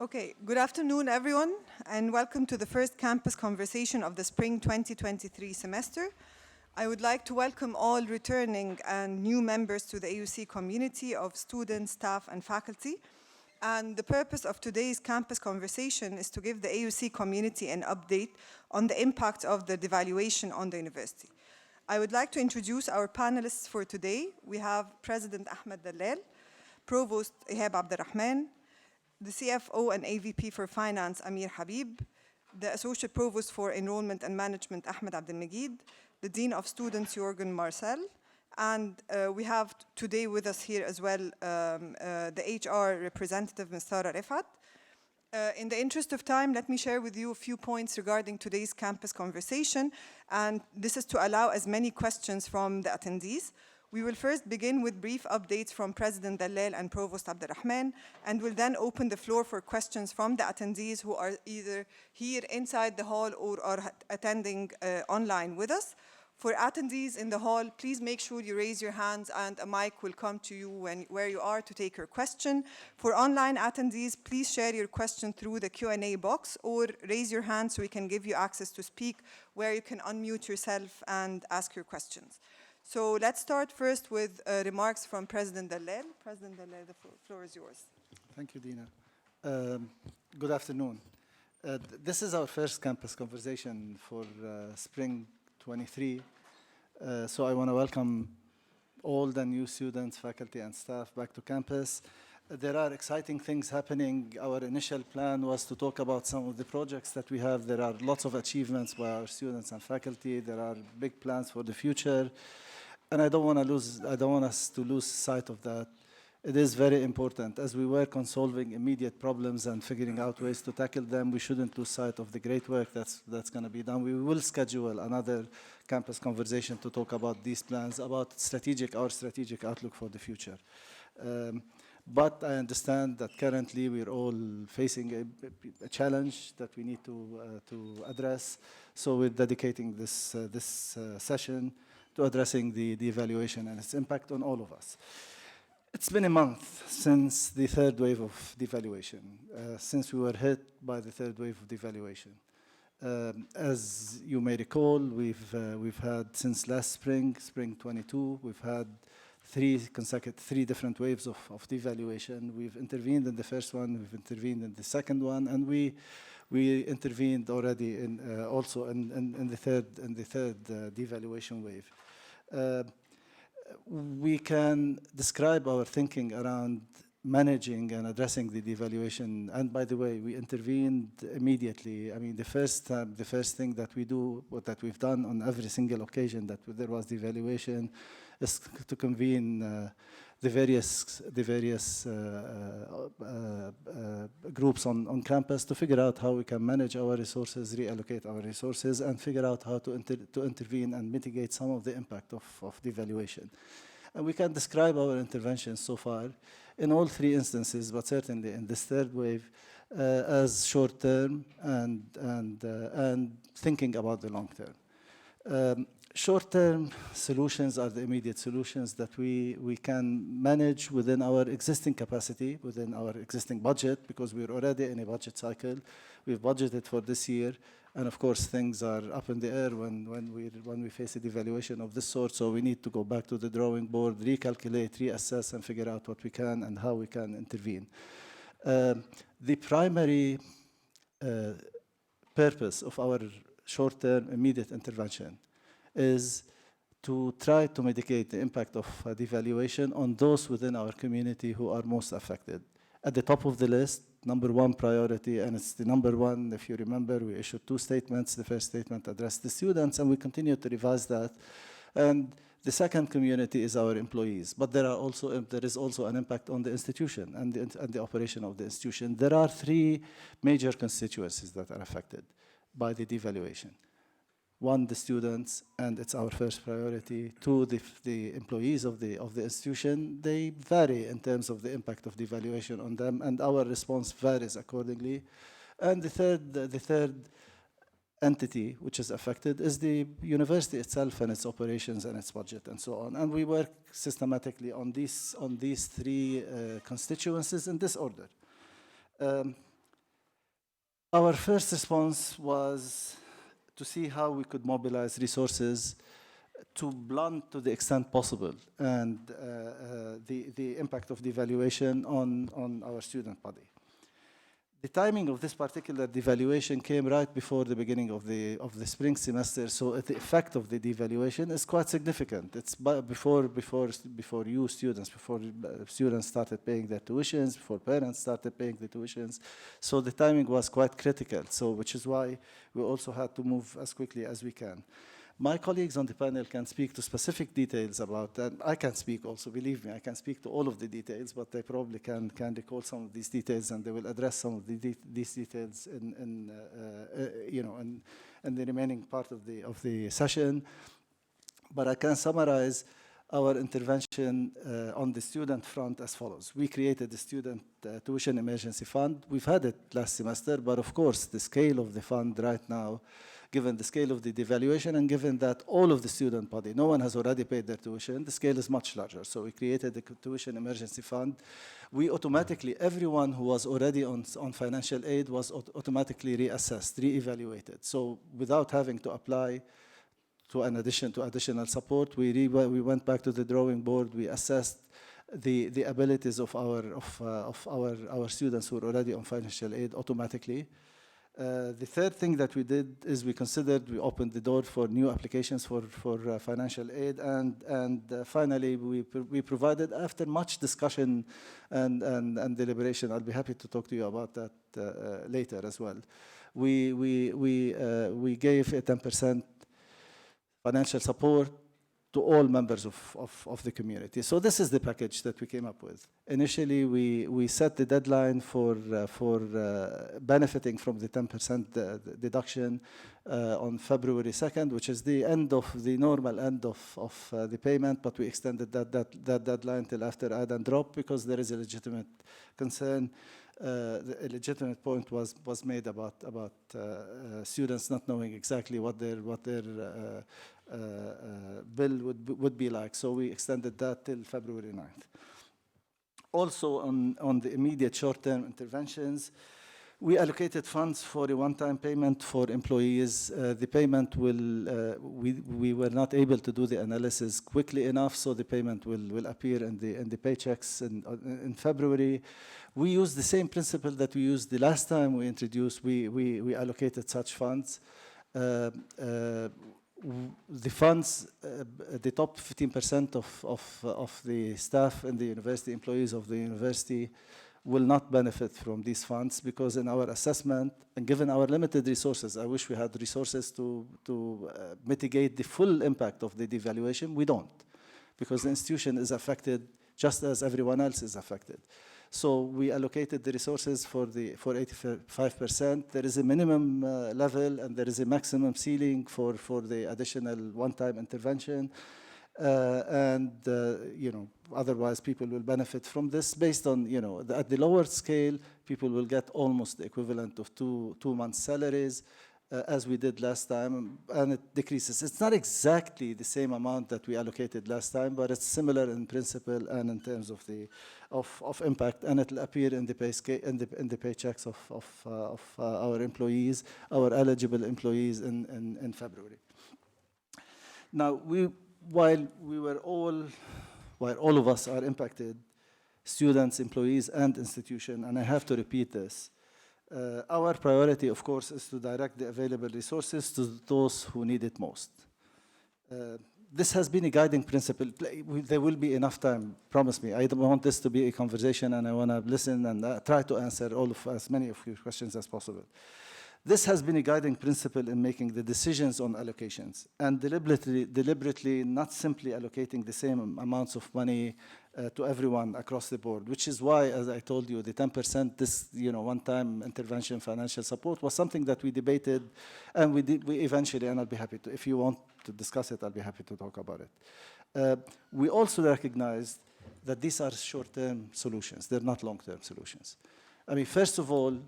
Okay, good afternoon, everyone, and welcome to the first campus conversation of the spring 2023 semester. I would like to welcome all returning and new members to the AUC community of students, staff, and faculty. And the purpose of today's campus conversation is to give the AUC community an update on the impact of the devaluation on the university. I would like to introduce our panelists for today. We have President Ahmed Dalal, Provost Ihab Abderrahman, the CFO and AVP for Finance, Amir Habib, the Associate Provost for Enrollment and Management, Ahmed Abdelmegid, the Dean of Students, Jorgen Marcel, and we have today with us here as well the HR representative, Ms. Sara Rifat. In the interest of time, let me share with you a few points regarding today's campus conversation, and this is to allow as many questions from the attendees. We will first begin with brief updates from President Dalal and Provost Abderrahman, and will then open the floor for questions from the attendees who are either here inside the hall or are attending online with us. For attendees in the hall, please make sure you raise your hands and a mic will come to you where you are to take your question. For online attendees, please share your question through the Q&A box or raise your hand so we can give you access to speak, where you can unmute yourself and ask your questions. So let's start first with remarks from President Dalal. President Dalal, the floor is yours. Thank you, Dina. Good afternoon. This is our first campus conversation for spring 23. So I want to welcome all the new students, faculty, and staff back to campus. There are exciting things happening. Our initial plan was to talk about some of the projects that we have. There are lots of achievements by our students and faculty. There are big plans for the future. And I don't want us to lose sight of that. It is very important. As we work on solving immediate problems and figuring out ways to tackle them, we shouldn't lose sight of the great work that's going to be done. We will schedule another campus conversation to talk about these plans, about our strategic outlook for the future. But I understand that currently we're all facing a challenge that we need to address. So we're dedicating this session to addressing the evaluation and its impact on all of us. It's been a month since the third wave of devaluation, since we were hit by the third wave of devaluation. As you may recall, we've had since last spring 22, we've had three different waves of devaluation. We've intervened in the first one, we've intervened in the second one, and we intervened already also in the third devaluation wave. We can describe our thinking around managing and addressing the devaluation. And by the way, we intervened immediately. I mean, the first thing that we've done on every single occasion that there was devaluation is to convene the various groups on campus to figure out how we can manage our resources, reallocate our resources, and figure out how to intervene and mitigate some of the impact of devaluation. And we can describe our interventions so far in all three instances, but certainly in this third wave, as short-term and thinking about the long-term. Short-term solutions are the immediate solutions that we can manage within our existing capacity, within our existing budget, because we're already in a budget cycle. We've budgeted for this year, and of course things are up in the air when we face a devaluation of this sort, so we need to go back to the drawing board, recalculate, reassess, and figure out what we can and how we can intervene. The primary purpose of our short-term immediate intervention is to try to mitigate the impact of devaluation on those within our community who are most affected. At the top of the list, number one priority, and it's the number one, if you remember, we issued two statements. The first statement addressed the students, and we continue to revise that. And the second community is our employees, but there is also an impact on the institution and the operation of the institution. There are three major constituencies that are affected by the devaluation. One, the students, and it's our first priority. Two, the employees of the institution. They vary in terms of the impact of devaluation on them, and our response varies accordingly. And the third entity which is affected is the university itself and its operations and its budget and so on. And we work systematically on these three constituencies in this order. Our first response was to see how we could mobilize resources to blunt to the extent possible and the impact of devaluation on our student body. The timing of this particular devaluation came right before the beginning of the spring semester, so the effect of the devaluation is quite significant. It's before students started paying their tuitions, before parents started paying the tuitions, so the timing was quite critical. So, which is why we also had to move as quickly as we can. My colleagues on the panel can speak to specific details about that. I can speak also, believe me, I can speak to all of the details, but they probably can recall some of these details, and they will address some of these details in the remaining part of the session. But I can summarize our intervention on the student front as follows. We created the student tuition emergency fund. We've had it last semester, but of course, the scale of the fund right now, given the scale of the devaluation and given that all of the student body, no one has already paid their tuition, the scale is much larger. So we created the tuition emergency fund. We automatically, everyone who was already on financial aid was automatically reassessed, re-evaluated. So without having to apply to additional support, we went back to the drawing board. We assessed the abilities of our students who were already on financial aid automatically. The third thing that we did is we opened the door for new applications for financial aid, and finally we provided, after much discussion and deliberation, I'll be happy to talk to you about that later as well. We gave a 10% financial support to all members of the community. So this is the package that we came up with. Initially, we set the deadline for benefiting from the 10% deduction on February 2nd, which is the normal end of the payment, but we extended that deadline till after add and drop because there is a legitimate concern. A legitimate point was made about students not knowing exactly what their bill would be like. So we extended that till February 9th. Also on the immediate short-term interventions, we allocated funds for a one-time payment for employees. The payment we were not able to do the analysis quickly enough, so the payment will appear in the paychecks in February. We used the same principle that we used the last time we introduced. We allocated such funds. The funds, the top 15% of the staff and the university, employees of the university, will not benefit from these funds because in our assessment, and given our limited resources, I wish we had resources to mitigate the full impact of the devaluation. We don't, because the institution is affected just as everyone else is affected. So we allocated the resources for 85%. There is a minimum level and there is a maximum ceiling for the additional one-time intervention. Otherwise people will benefit from this based on, at the lower scale, people will get almost the equivalent of two months' salaries. As we did last time, and it decreases. It's not exactly the same amount that we allocated last time, but it's similar in principle and in terms of of impact, and it'll appear in the paychecks of our employees, our eligible employees in February. Now, while all of us are impacted, students, employees, and institution, and I have to repeat this. Our priority, of course, is to direct the available resources to those who need it most. This has been a guiding principle. There will be enough time, promise me. I don't want this to be a conversation, and I want to listen and try to answer as many of your questions as possible. This has been a guiding principle in making the decisions on allocations, and deliberately not simply allocating the same amounts of money to everyone across the board, which is why, as I told you, the 10%, this one-time intervention financial support was something that we debated, and we eventually, and I'll be happy to, if you want to discuss it, I'll be happy to talk about it. We also recognized that these are short-term solutions. They're not long-term solutions. I mean, first of all,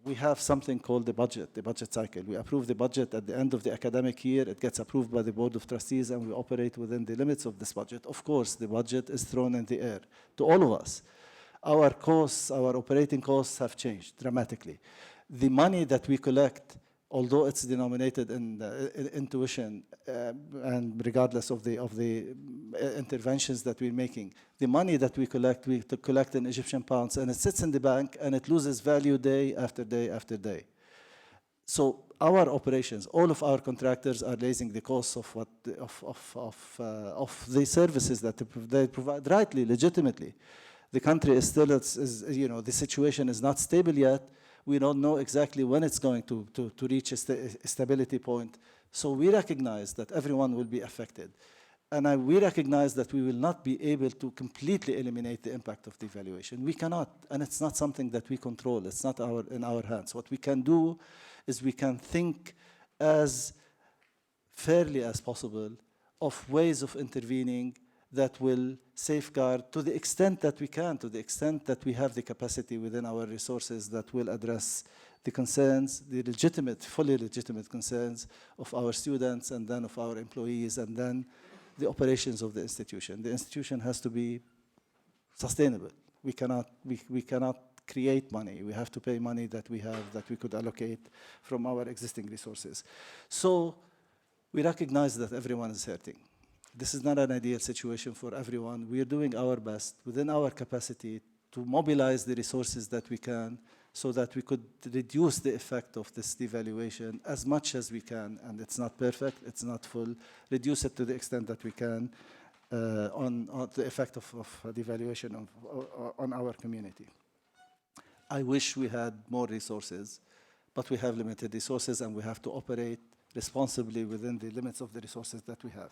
we have something called the budget cycle. We approve the budget at the end of the academic year. It gets approved by the Board of Trustees, and we operate within the limits of this budget. Of course, the budget is thrown in the air to all of us. Our costs, our operating costs have changed dramatically. The money that we collect, although it's denominated in tuition, and regardless of the interventions that we're making, the money that we collect in Egyptian pounds, and it sits in the bank, and it loses value day after day after day. So our operations, all of our contractors are raising the costs of the services that they provide, rightly, legitimately. The country is still, the situation is not stable yet. We don't know exactly when it's going to reach a stability point. So we recognize that everyone will be affected. And we recognize that we will not be able to completely eliminate the impact of devaluation. We cannot, and it's not something that we control. It's not in our hands. What we can do is we can think as fairly as possible of ways of intervening that will safeguard to the extent that we can, to the extent that we have the capacity within our resources that will address the concerns, the legitimate, fully legitimate concerns of our students and then of our employees and then the operations of the institution. The institution has to be sustainable. We cannot create money. We have to pay money that we have, that we could allocate from our existing resources. So we recognize that everyone is hurting. This is not an ideal situation for everyone. We are doing our best within our capacity to mobilize the resources that we can so that we could reduce the effect of this devaluation as much as we can. And it's not perfect, it's not full. Reduce it to the extent that we can on the effect of devaluation on our community. I wish we had more resources, but we have limited resources and we have to operate responsibly within the limits of the resources that we have.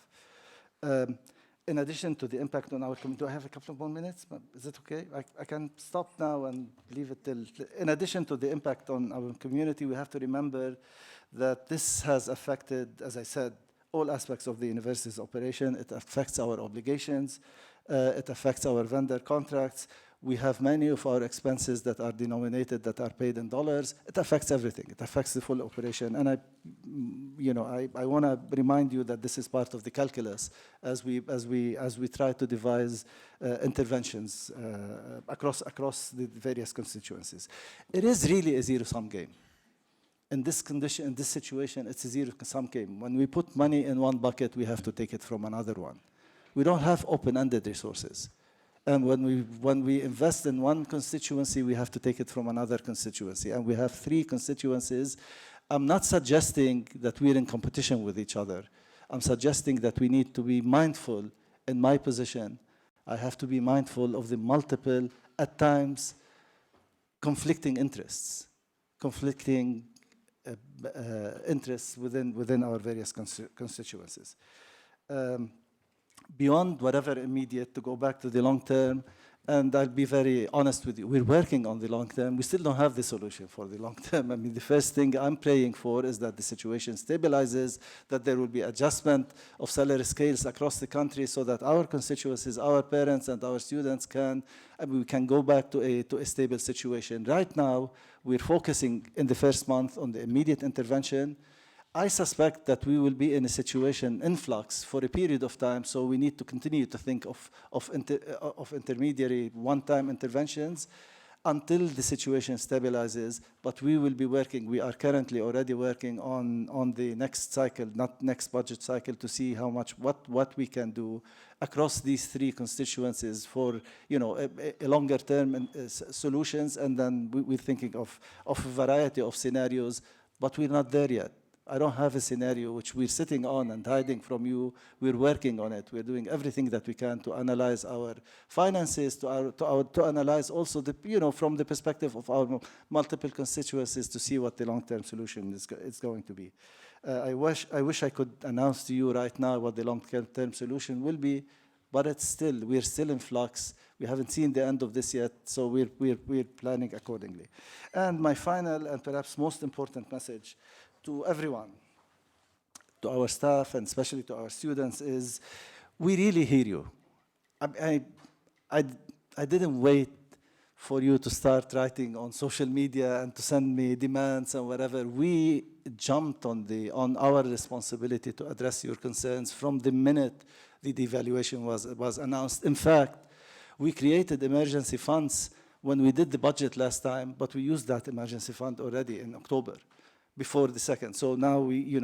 In addition to the impact on our community, do I have a couple of more minutes? Is it okay? I can stop now and leave it till. In addition to the impact on our community, we have to remember that this has affected, as I said, all aspects of the university's operation. It affects our obligations. It affects our vendor contracts. We have many of our expenses that are denominated, that are paid in dollars. It affects everything. It affects the full operation. And I want to remind you that this is part of the calculus as we try to devise interventions across the various constituencies. It is really a zero-sum game. In this condition, in this situation, it's a zero-sum game. When we put money in one bucket, we have to take it from another one. We don't have open-ended resources. And when we invest in one constituency, we have to take it from another constituency. And we have 3 constituencies. I'm not suggesting that we're in competition with each other. I'm suggesting that we need to be mindful. In my position, I have to be mindful of the multiple, at times, conflicting interests, interests within our various constituencies. Beyond whatever immediate, to go back to the long term, and I'll be very honest with you, we're working on the long term. We still don't have the solution for the long term. I mean, the first thing I'm praying for is that the situation stabilizes, that there will be adjustment of salary scales across the country so that our constituencies, our parents and our students we can go back to a stable situation. Right now, we're focusing in the first month on the immediate intervention. I suspect that we will be in a situation in flux for a period of time, so we need to continue to think of intermediary one-time interventions until the situation stabilizes. But we will be working, we are currently already working on the next cycle, not next budget cycle, to see how much, what we can do across these 3 constituencies for a longer term solutions. And then we're thinking of a variety of scenarios, but we're not there yet. I don't have a scenario which we're sitting on and hiding from you. We're working on it. We're doing everything that we can to analyze our finances, to analyze also from the perspective of our multiple constituencies to see what the long-term solution is going to be. I wish I could announce to you right now what the long-term solution will be, but we're still in flux. We haven't seen the end of this yet, so we're planning accordingly. And my final and perhaps most important message to everyone, to our staff and especially to our students, is we really hear you. I didn't wait for you to start writing on social media and to send me demands and whatever. We jumped on our responsibility to address your concerns from the minute the devaluation was announced. In fact, we created emergency funds when we did the budget last time, but we used that emergency fund already in October, before the second. So now we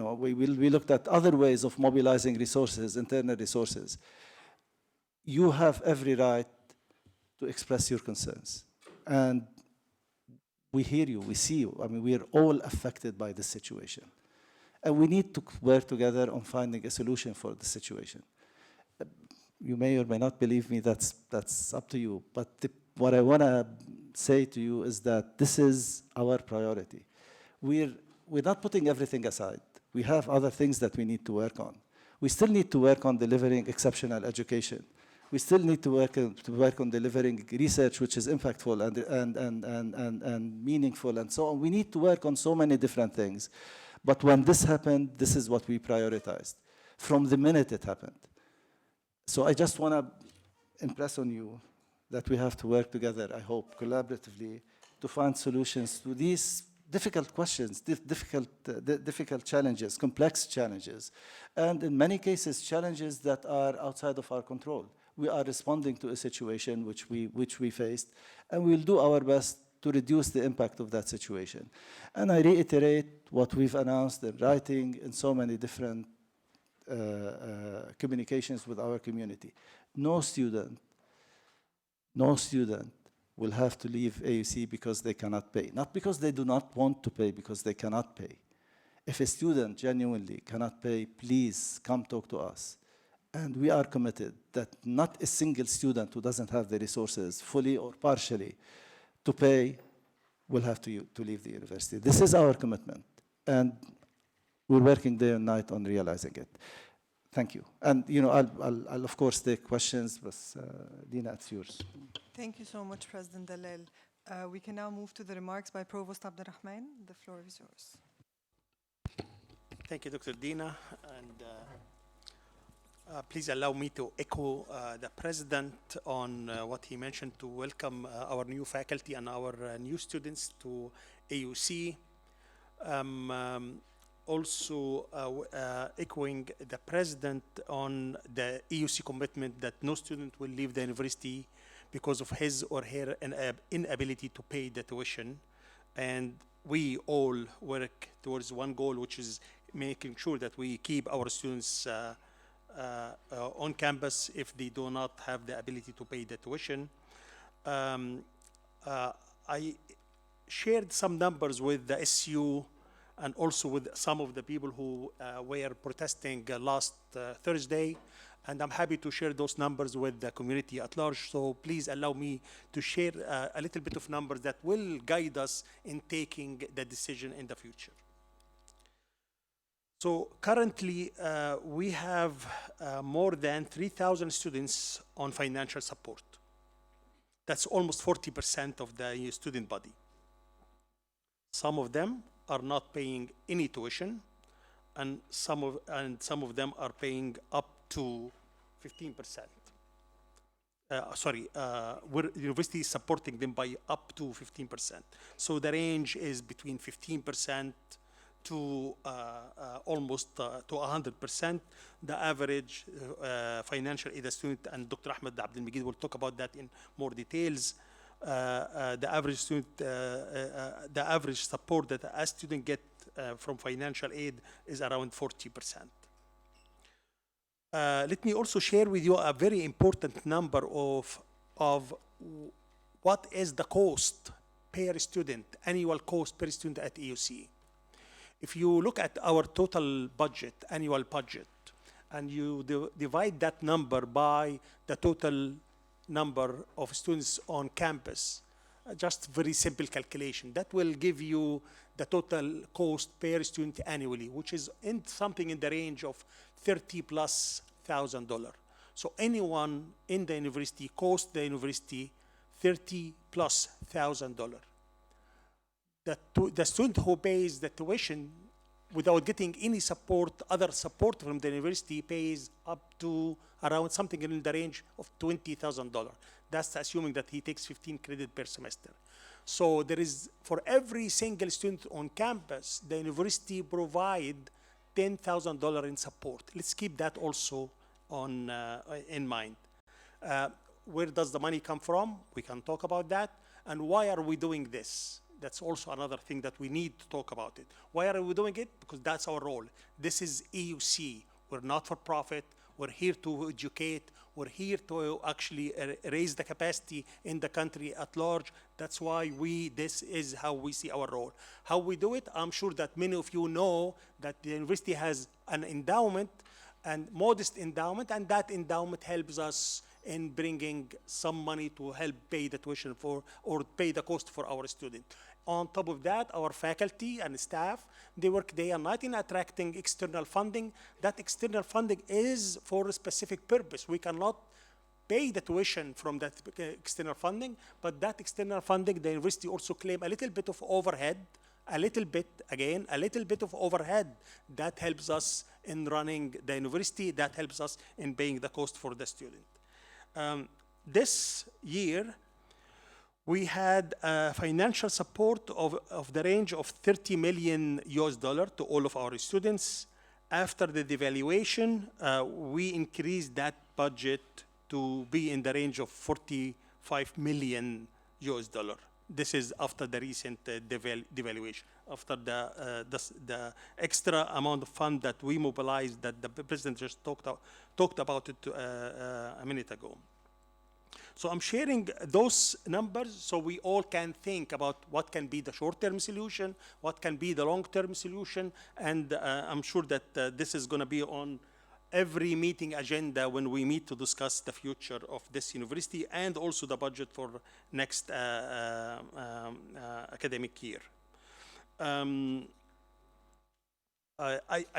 looked at other ways of mobilizing resources, internal resources. You have every right to express your concerns. And we hear you, we see you. I mean, we are all affected by this situation. And we need to work together on finding a solution for the situation. You may or may not believe me, that's up to you. But what I want to say to you is that this is our priority. We're not putting everything aside. We have other things that we need to work on. We still need to work on delivering exceptional education. We still need to work on delivering research which is impactful and meaningful and so on. We need to work on so many different things. But when this happened, this is what we prioritized from the minute it happened. So I just want to impress on you that we have to work together, I hope, collaboratively to find solutions to these difficult questions, difficult challenges, complex challenges, and in many cases, challenges that are outside of our control. We are responding to a situation which we faced, and we'll do our best to reduce the impact of that situation. And I reiterate what we've announced in writing in so many different communications with our community. No student will have to leave AUC because they cannot pay. Not because they do not want to pay, because they cannot pay. If a student genuinely cannot pay, please come talk to us. And we are committed that not a single student who doesn't have the resources, fully or partially, to pay will have to leave the university. This is our commitment. And we're working day and night on realizing it. Thank you. And I'll of course take questions, but Dina, it's yours. Thank you so much, President Dalal. We can now move to the remarks by Provost Abdurrahman. The floor is yours. Thank you, Dr. Dina. And please allow me to echo the President on what he mentioned to welcome our new faculty and our new students to AUC. Also echoing the President on the AUC commitment that no student will leave the university because of his or her inability to pay the tuition. And we all work towards one goal, which is making sure that we keep our students on campus if they do not have the ability to pay the tuition. I shared some numbers with the SU and also with some of the people who were protesting last Thursday. And I'm happy to share those numbers with the community at large. So please allow me to share a little bit of numbers that will guide us in taking the decision in the future. So currently, we have more than 3,000 students on financial support. That's almost 40% of the student body. Some of them are not paying any tuition, and some of them are paying up to 15%. The university is supporting them by up to 15%. So the range is between 15% to almost to 100%. The average financial aid student, and Dr. Ahmed Abdel Magid will talk about that in more details. The average student, the average support that a student get from financial aid is around 40%. Let me also share with you a very important number of what is the cost per student, annual cost per student at AUC. If you look at our total budget, annual budget, and you divide that number by the total number of students on campus, just very simple calculation, that will give you the total cost per student annually, which is something in the range of $30,000+. So anyone in the university costs the university $30,000+. The student who pays the tuition without getting any support, other support from the university, pays up to around something in the range of $20,000. That's assuming that he takes 15 credits per semester. So there is, for every single student on campus, the university provide $10,000 in support. Let's keep that also in mind. Where does the money come from? We can talk about that. And why are we doing this? That's also another thing that we need to talk about it. Why are we doing it? Because that's our role. This is EUC. We're not for profit. We're here to educate. We're here to actually raise the capacity in the country at large. That's why this is how we see our role. How we do it, I'm sure that many of you know that the university has an endowment, and modest endowment, and that endowment helps us in bringing some money to help pay the tuition for, or pay the cost for our student. On top of that, our faculty and staff, they work day and night in attracting external funding. That external funding is for a specific purpose. We cannot pay the tuition from that external funding, but that external funding, the university also claim a little bit of overhead, a little bit of overhead. That helps us in running the university, that helps us in paying the cost for the student. This year, we had financial support of the range of 30 million US dollar to all of our students. After the devaluation, we increased that budget to be in the range of 45 million US dollar. This is after the recent devaluation, after the extra amount of fund that we mobilized that the president just talked about it a minute ago. So I'm sharing those numbers so we all can think about what can be the short-term solution, what can be the long-term solution, and I'm sure that this is going to be on every meeting agenda when we meet to discuss the future of this university and also the budget for next academic year. I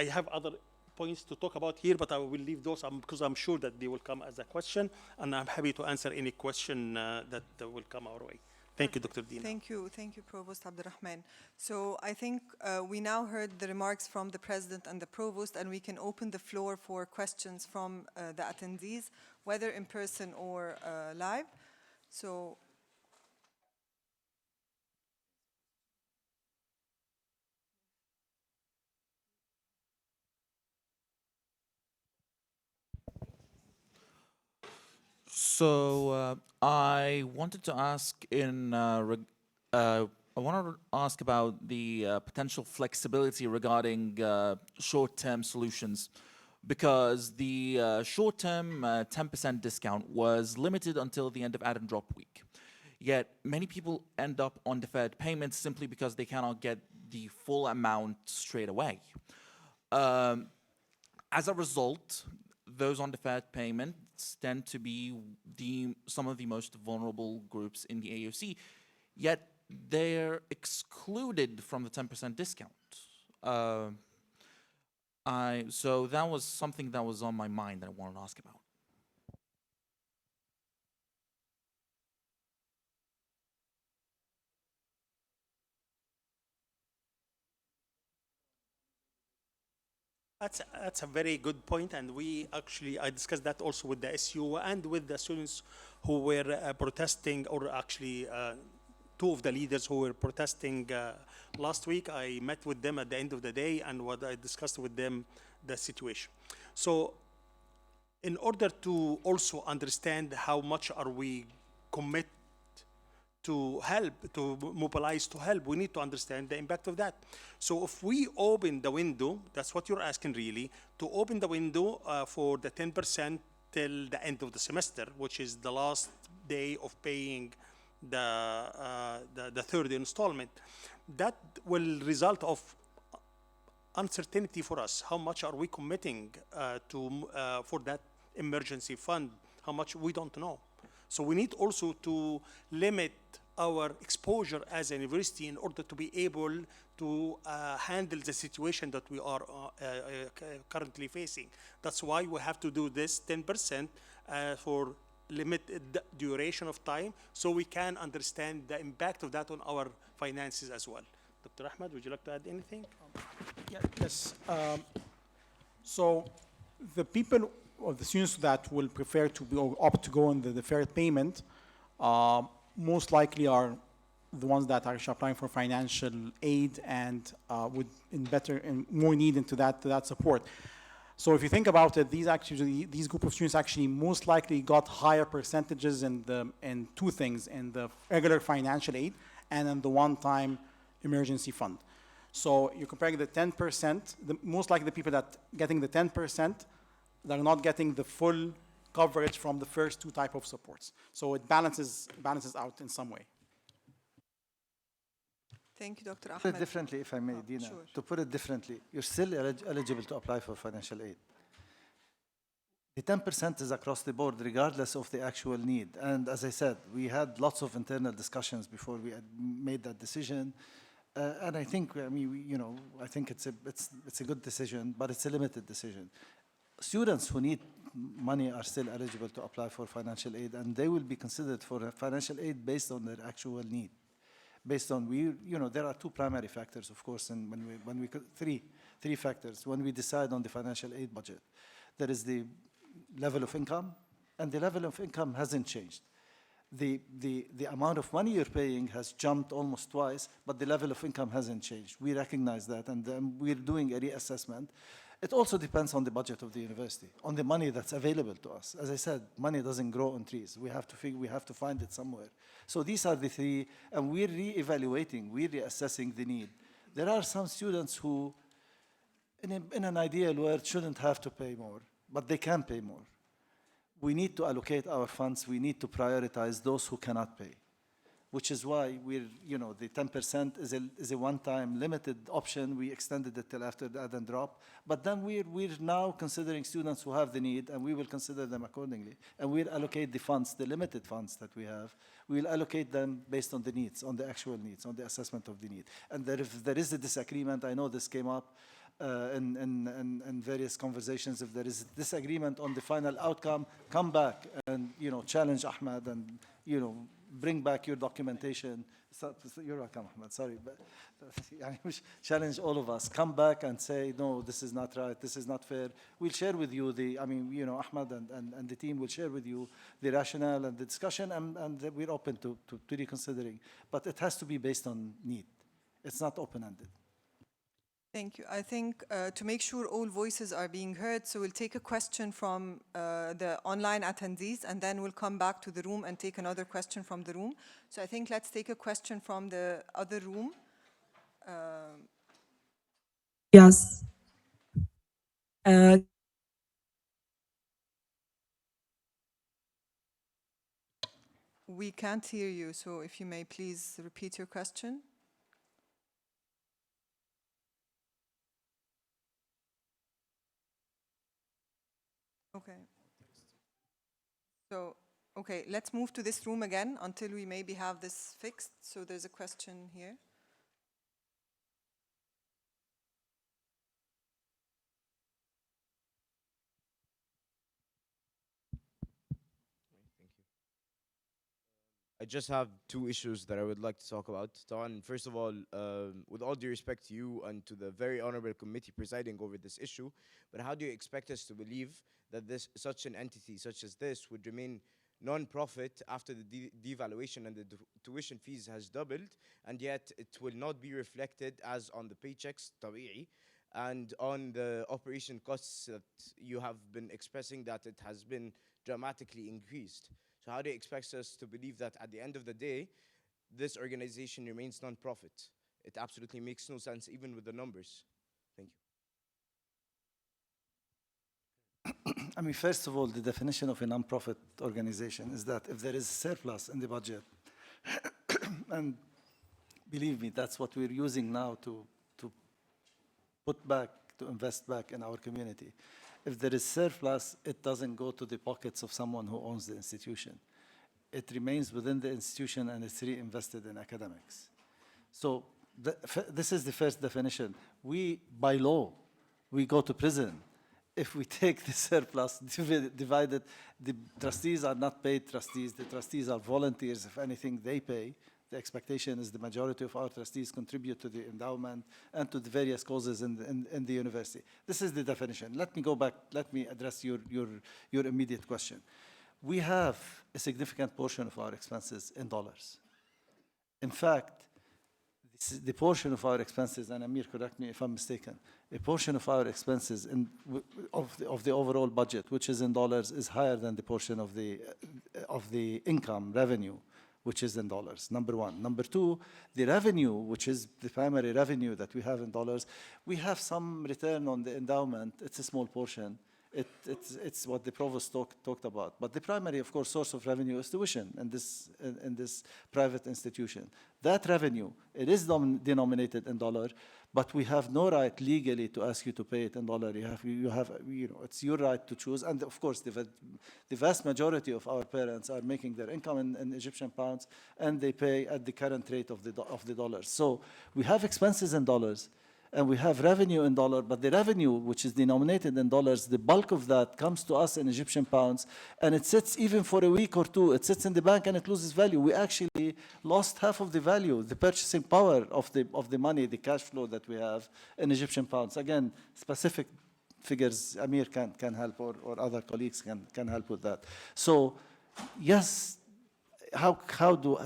have other points to talk about here, but I will leave those because I'm sure that they will come as a question, and I'm happy to answer any question that will come our way. Thank you, Dr. Dina. Thank you, Provost Abdurrahman. So I think we now heard the remarks from the President and the Provost, and we can open the floor for questions from the attendees, whether in person or live. So. So I wanted to ask I wanted to ask about the potential flexibility regarding short-term solutions, because the short-term 10% discount was limited until the end of add and drop week. Yet many people end up on deferred payments simply because they cannot get the full amount straight away. As a result, those on deferred payments tend to be some of the most vulnerable groups in the AUC, yet they're excluded from the 10% discount. So that was something that was on my mind that I wanted to ask about. That's a very good point, and I discussed that also with the SU and with the students who were protesting, or actually two of the leaders who were protesting last week. I met with them at the end of the day, and what I discussed with them the situation. So in order to also understand how much are we commit to help, to mobilize to help, we need to understand the impact of that. So if we open the window, that's what you're asking really, to open the window for the 10% till the end of the semester, which is the last day of paying the third installment, that will result of uncertainty for us. How much are we committing for that emergency fund? How much we don't know. So we need also to limit our exposure as a university in order to be able to handle the situation that we are currently facing. That's why we have to do this 10% for limited duration of time, so we can understand the impact of that on our finances as well. Dr. Ahmed, would you like to add anything? Yes. So the people or the students that will prefer to be or opt to go on the deferred payment most likely are the ones that are applying for financial aid and would in more need into that support. So if you think about it, these group of students actually most likely got higher percentages in two things, in the regular financial aid and in the one-time emergency fund. So you're comparing the 10%, most likely the people that getting the 10%, they're not getting the full coverage from the first two type of supports. So it balances out in some way. Thank you, Dr. Put it Ahmed. differently, if I may, Dina. sure. To put it differently, you're still eligible to apply for financial aid. The 10% is across the board, regardless of the actual need. And as I said, we had lots of internal discussions before we had made that decision. And I think, I mean, I think it's a good decision, but it's a limited decision. Students who need money are still eligible to apply for financial aid, and they will be considered for financial aid based on their actual need. Based on there are two primary factors, of course, and three factors when we decide on the financial aid budget. There is the level of income, and the level of income hasn't changed. The amount of money you're paying has jumped almost twice, but the level of income hasn't changed. We recognize that, and we're doing a reassessment. It also depends on the budget of the university, on the money that's available to us. As I said, money doesn't grow on trees. We have to find it somewhere. So these are the three, and we're reevaluating, we're reassessing the need. There are some students who, in an ideal world, shouldn't have to pay more, but they can pay more. We need to allocate our funds. We need to prioritize those who cannot pay, which is why the 10% is a one-time limited option. We extended it till after the add and drop. But then we're now considering students who have the need, and we will consider them accordingly. And we'll allocate the funds, the limited funds that we have. We'll allocate them based on the needs, on the actual needs, on the assessment of the need. And if there is a disagreement, I know this came up in various conversations. If there is disagreement on the final outcome, come back and challenge Ahmed and bring back your documentation. You're welcome, Ahmed. Sorry, but challenge all of us. Come back and say, no, this is not right. This is not fair. We'll share with you Ahmed and the team will share with you the rationale and the discussion, and we're open to reconsidering. But it has to be based on need. It's not open-ended. Thank you. I think to make sure all voices are being heard, so we'll take a question from the online attendees, and then we'll come back to the room and take another question from the room. So I think let's take a question from the other room. Yes. We can't hear you, so if you may please repeat your question. Okay. So, okay, let's move to this room again until we maybe have this fixed. So there's a question here. I just have two issues that I would like to talk about. Tawan, first of all, with all due respect to you and to the very honorable committee presiding over this issue, but how do you expect us to believe that such an entity such as this would remain non-profit after the devaluation and the tuition fees has doubled, and yet it will not be reflected as on the paychecks, tabi'i, and on the operation costs that you have been expressing that it has been dramatically increased? So how do you expect us to believe that at the end of the day, this organization remains non-profit? It absolutely makes no sense, even with the numbers. Thank you. I mean, first of all, the definition of a non-profit organization is that if there is surplus in the budget, and believe me, that's what we're using now to put back, to invest back in our community. If there is surplus, it doesn't go to the pockets of someone who owns the institution. It remains within the institution and it's reinvested in academics. So this is the first definition. By law, we go to prison if we take the surplus, divide it. The trustees are not paid trustees. The trustees are volunteers. If anything, they pay. The expectation is the majority of our trustees contribute to the endowment and to the various causes in the university. This is the definition. Let me go back. Let me address your immediate question. We have a significant portion of our expenses in dollars. In fact, the the portion of our expenses, and Amir, correct me if I'm mistaken, a portion of our expenses of the overall budget, which is in dollars, is higher than the portion of the income revenue, which is in dollars, number one. Number two, the revenue, which is the primary revenue that we have in dollars, we have some return on the endowment. It's a small portion. It's what the provost talked about. But the primary, of course, source of revenue is tuition in this private institution. That revenue, it is denominated in dollar, but we have no right legally to ask you to pay it in dollar. It's your right to choose. And of course, the vast majority of our parents are making their income in Egyptian pounds, and they pay at the current rate of the dollars. So we have expenses in dollars, and we have revenue in dollar, but the revenue, which is denominated in dollars, the bulk of that comes to us in Egyptian pounds, and it sits even for a week or two. It sits in the bank and it loses value. We actually lost half of the value, the purchasing power of the money, the cash flow that we have in Egyptian pounds. Again, specific figures, Amir can help, or other colleagues can help with that. So, yes, how do I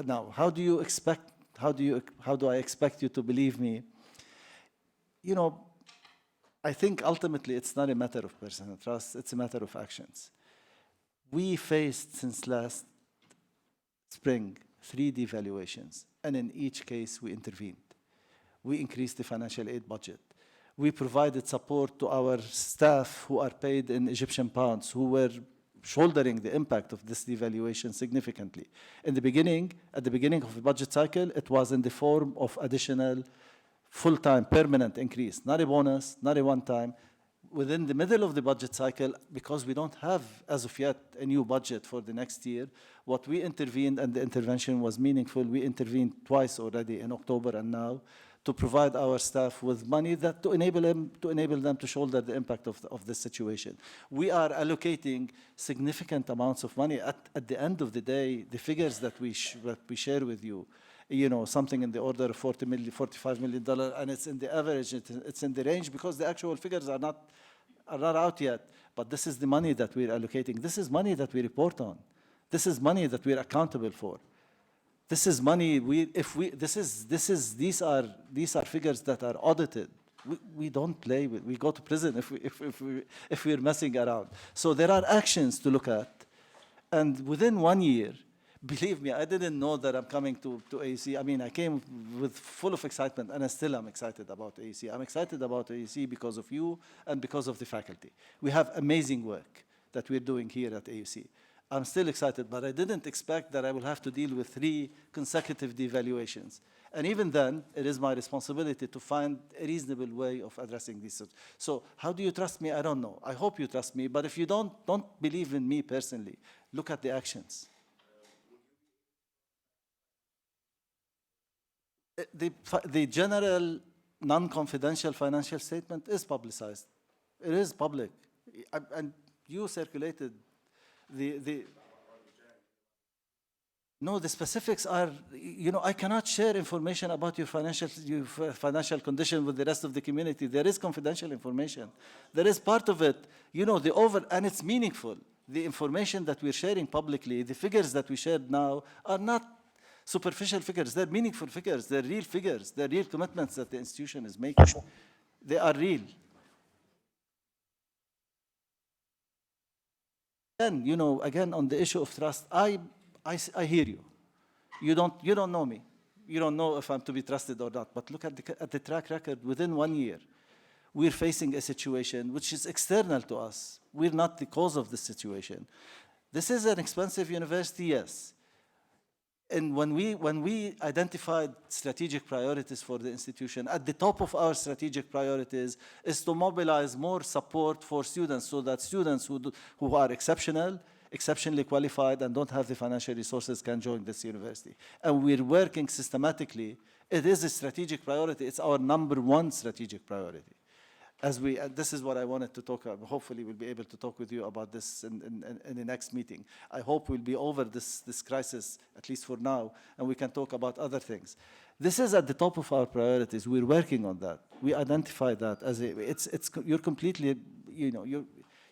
expect you to believe me? I think ultimately it's not a matter of personal trust, it's a matter of actions. We faced since last spring 3 devaluations, and in each case we intervened. We increased the financial aid budget. We provided support to our staff who are paid in Egyptian pounds, who were shouldering the impact of this devaluation significantly. At the beginning of the budget cycle, it was in the form of additional full-time, permanent increase, not a bonus, not a one-time. Within the middle of the budget cycle, because we don't have, as of yet, a new budget for the next year, what we intervened, and the intervention was meaningful, we intervened twice already in October and now, to provide our staff with money that to enable them to shoulder the impact of this situation. We are allocating significant amounts of money. At the end of the day, the figures that we share with you, something in the order of $45 million, and it's in the average, it's in the range, because the actual figures are not out yet. But this is the money that we're allocating. This is money that we report on. This is money that we're accountable for. This is money. These are figures that are audited. We don't play with. We go to prison if we're messing around. So there are actions to look at, and within 1 year. Believe me, I didn't know that I'm coming to AEC. I mean, I came full of excitement, and I still am excited about AEC. I'm excited about AEC because of you and because of the faculty. We have amazing work that we're doing here at AEC. I'm still excited, but I didn't expect that I will have to deal with 3 consecutive devaluations. And even then, it is my responsibility to find a reasonable way of addressing these. So how do you trust me? I don't know. I hope you trust me, but if you don't believe in me personally, look at the actions. The general non-confidential financial statement is publicized. It is public. And you circulated No, the specifics are, I cannot share information about your financial condition with the rest of the community. There is confidential information. There is part of it, and it's meaningful. The information that we're sharing publicly, the figures that we shared now, are not superficial figures. They're meaningful figures. They're real figures. They're real commitments that the institution is making. They are real. And again, on the issue of trust, I hear you. You don't know me. You don't know if I'm to be trusted or not. But look at the track record. Within 1 year, we're facing a situation which is external to us. We're not the cause of this situation. This is an expensive university, yes. And when we identified strategic priorities for the institution, at the top of our strategic priorities is to mobilize more support for students, so that students who are exceptionally qualified and don't have the financial resources can join this university. And we're working systematically. It is a strategic priority. It's our #1 strategic priority. This is what I wanted to talk about. Hopefully we'll be able to talk with you about this in the next meeting. I hope we'll be over this crisis, at least for now, and we can talk about other things. This is at the top of our priorities. We're working on that. We identify that as you're completely,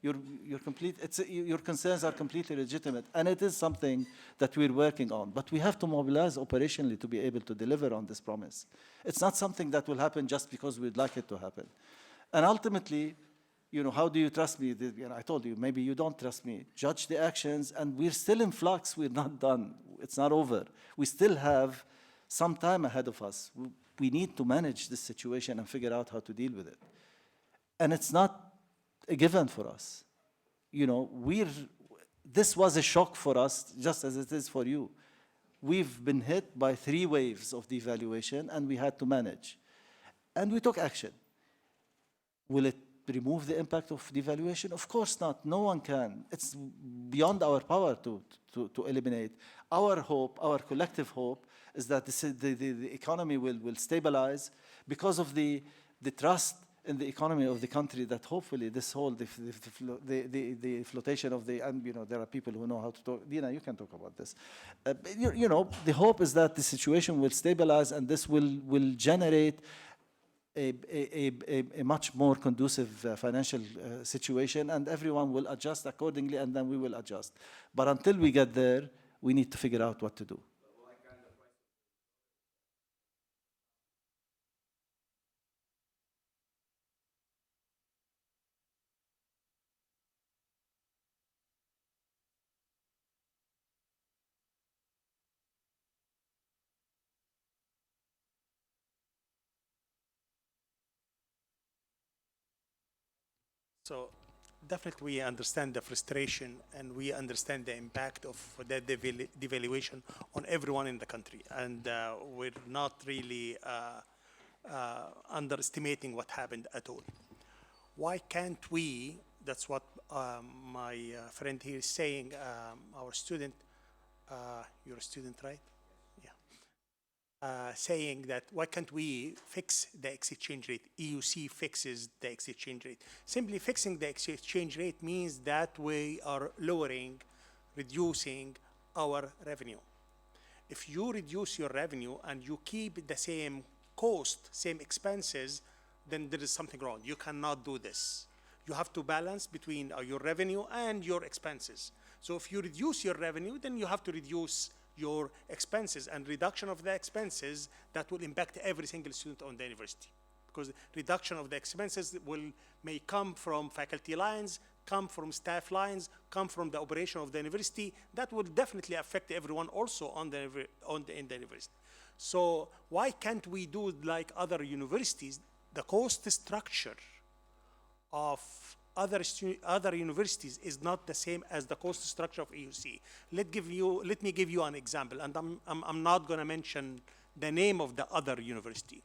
your complete, your concerns are completely legitimate, and it is something that we're working on. But we have to mobilize operationally to be able to deliver on this promise. It's not something that will happen just because we'd like it to happen. And ultimately, how do you trust me? I told you, maybe you don't trust me. Judge the actions, and we're still in flux. We're not done. It's not over. We still have some time ahead of us. We need to manage this situation and figure out how to deal with it. And it's not a given for us. This was a shock for us, just as it is for you. We've been hit by 3 waves of devaluation, and we had to manage. And we took action. Will it remove the impact of devaluation? Of course not. No one can. It's beyond our power to eliminate. Our hope, our collective hope, is that the economy will stabilize because of the trust in the economy of the country, that hopefully this whole, the flotation of the, and there are people who know how to talk. Dina, you can talk about this. The hope is that the situation will stabilize, and this will generate a much more conducive financial situation, and everyone will adjust accordingly, and then we will adjust. But until we get there, we need to figure out what to do. So definitely we understand the frustration, and we understand the impact of the devaluation on everyone in the country. And we're not really underestimating what happened at all. Why can't we, that's what my friend here is saying, our student, you're a student, right? Saying that why can't we fix the exchange rate? EUC fixes the exchange rate. Simply fixing the exchange rate means that we are reducing our revenue. If you reduce your revenue and you keep the same cost, same expenses, then there is something wrong. You cannot do this. You have to balance between your revenue and your expenses. So if you reduce your revenue, then you have to reduce your expenses, and reduction of the expenses, that will impact every single student on the university, because reduction of the expenses may come from faculty lines, come from staff lines, come from the operation of the university. That will definitely affect everyone also in the university. So why can't we do like other universities? The cost structure of other universities is not the same as the cost structure of EUC. Let me give you an example, and I'm not going to mention the name of the other university.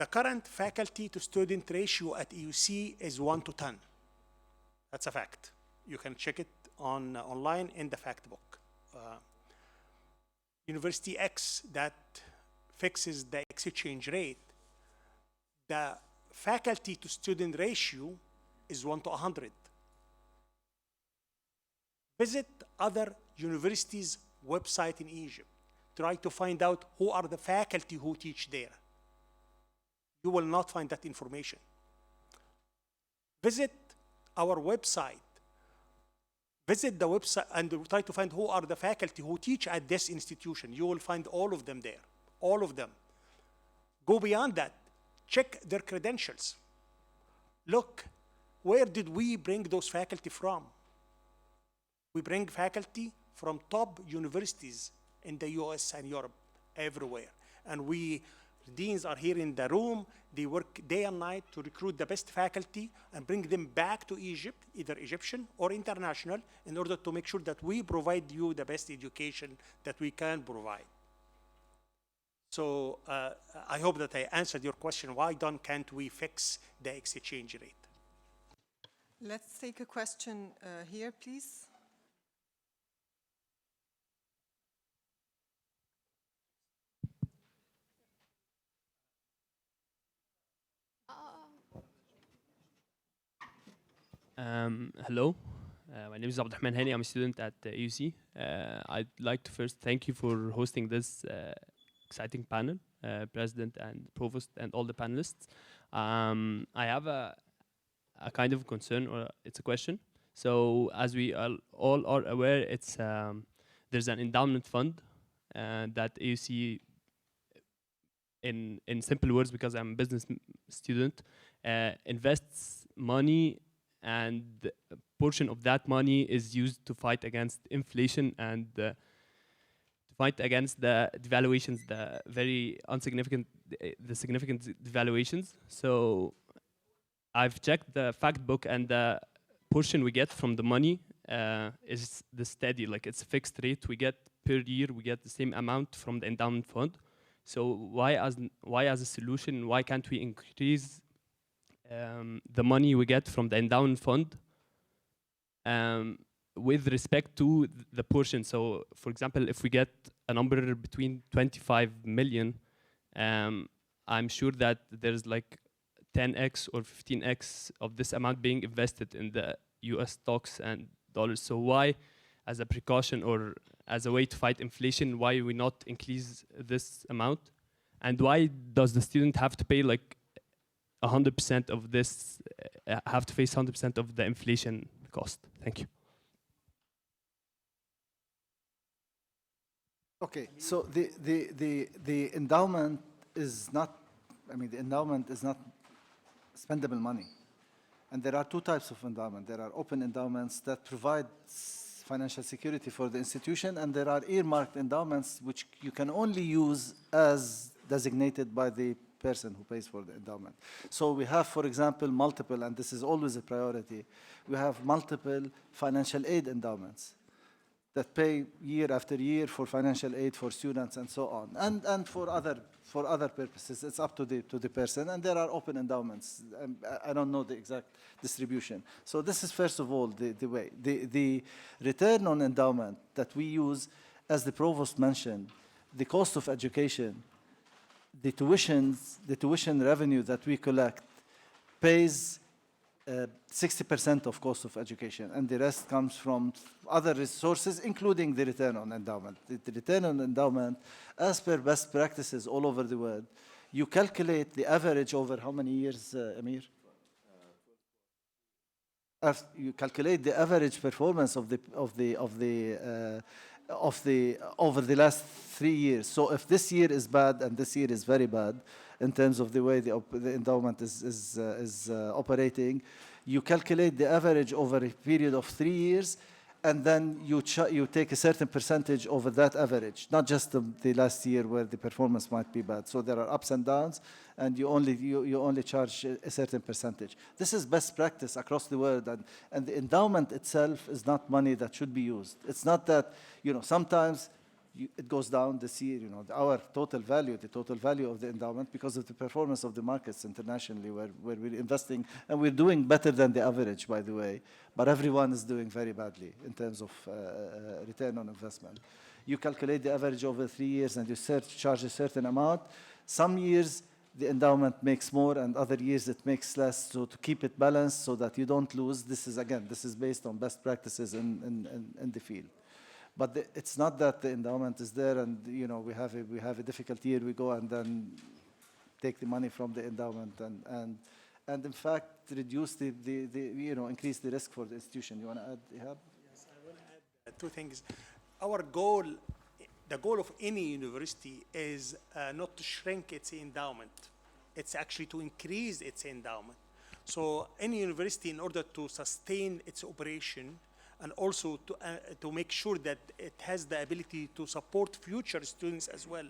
The current faculty to student ratio at EUC is 1 to 10. That's a fact. You can check it online in the fact book. University X that fixes the exchange rate, the faculty to student ratio is 1 to 100. Visit other universities' website in Egypt. Try to find out who are the faculty who teach there. You will not find that information. Visit our website. Visit the website and try to find who are the faculty who teach at this institution. You will find all of them there, all of them. Go beyond that. Check their credentials. Look, where did we bring those faculty from? We bring faculty from top universities in the US and Europe, everywhere. And deans are here in the room. They work day and night to recruit the best faculty and bring them back to Egypt, either Egyptian or international, in order to make sure that we provide you the best education that we can provide. So I hope that I answered your question. Why can't we fix the exchange rate? Let's take a question here, please. Hello, my name is Abdurrahman Hani. I'm a student at UC. I'd like to first thank you for hosting this exciting panel, President and Provost and all the panelists. I have a a kind of concern, or it's a question. So as we all are aware, it's there's an endowment fund that AUC, in simple words, because I'm a business student, invests money, and a portion of that money is used to fight against inflation and to fight against the devaluations, the very insignificant, the significant devaluations. So I've checked the fact book, and the portion we get from the money is the steady, like it's a fixed rate we get per year. We get the same amount from the endowment fund. So why as a solution, why can't we increase the money we get from the endowment fund with respect to the portion? So for example, if we get a number between 25 million, I'm sure that there's like 10x or 15x of this amount being invested in the US stocks and dollars. So why, as a precaution or as a way to fight inflation, why we not increase this amount? And why does the student have to pay like 100% of this, have to face 100% of the inflation cost? Thank you. Okay, so the endowment is not, I mean, the endowment is not spendable money. And there are two types of endowment. There are open endowments that provide financial security for the institution, and there are earmarked endowments which you can only use as designated by the person who pays for the endowment. So we have, for example, multiple, and this is always a priority, we have multiple financial aid endowments that pay year after year for financial aid for students and so on, and for other purposes. It's up to the person, and there are open endowments. I don't know the exact distribution. So this is first of all the way. The return on endowment that we use, as the provost mentioned, the cost of education, the tuition revenue that we collect pays 60% of cost of education, and the rest comes from other resources, including the return on endowment. The return on endowment, as per best practices all over the world, you calculate the average over how many years, Amir? You calculate the average performance of the over the last 3 years. So if this year is bad and this year is very bad in terms of the way the endowment is operating, you calculate the average over a period of 3 years, and then you take a certain percentage over that average, not just the last year where the performance might be bad. So there are ups and downs, and you only charge a certain percentage. This is best practice across the world, and the endowment itself is not money that should be used. It's not that, sometimes it goes down this year, our total value, the total value of the endowment, because of the performance of the markets internationally, where we're investing, and we're doing better than the average, by the way, but everyone is doing very badly in terms of return on investment. You calculate the average over 3 years, and you charge a certain amount. Some years, the endowment makes more, and other years it makes less, so to keep it balanced so that you don't lose. This is based on best practices in the field. But it's not that the endowment is there, and we have a difficult year, we go and then take the money from the endowment and in fact reduce increase the risk for the institution. You want to add, Ihab? Yes, I want to add two things. Our goal, the goal of any university is not to shrink its endowment. It's actually to increase its endowment. So any university, in order to sustain its operation, and also to make sure that it has the ability to support future students as well,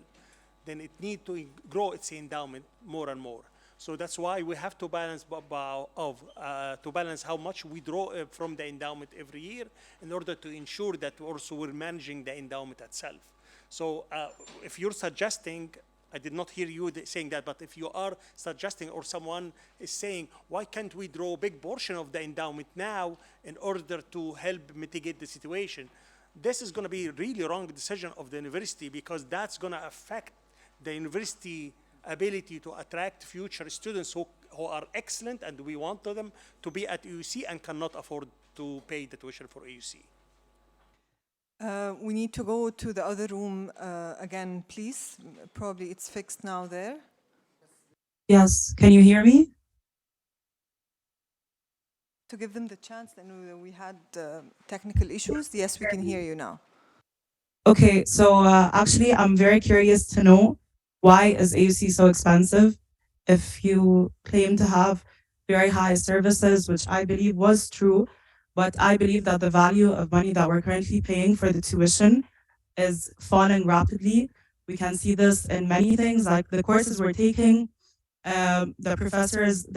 then it needs to grow its endowment more and more. So that's why we have to balance how much we draw from the endowment every year, in order to ensure that also we're managing the endowment itself. So if you're suggesting, I did not hear you saying that, but if you are suggesting, or someone is saying, why can't we draw a big portion of the endowment now in order to help mitigate the situation? This is going to be a really wrong decision of the university, because that's going to affect the university ability to attract future students who are excellent, and we want them to be at AUC and cannot afford to pay the tuition for AUC. We need to go to the other room again, please. Probably it's fixed now there. Yes, can you hear me? To give them the chance, then we had technical issues. Yes, we can hear you now. Okay, so actually, I'm very curious to know why is AUC so expensive if you claim to have very high services, which I believe was true, but I believe that the value of money that we're currently paying for the tuition is falling rapidly. We can see this in many things, like the courses we're taking, the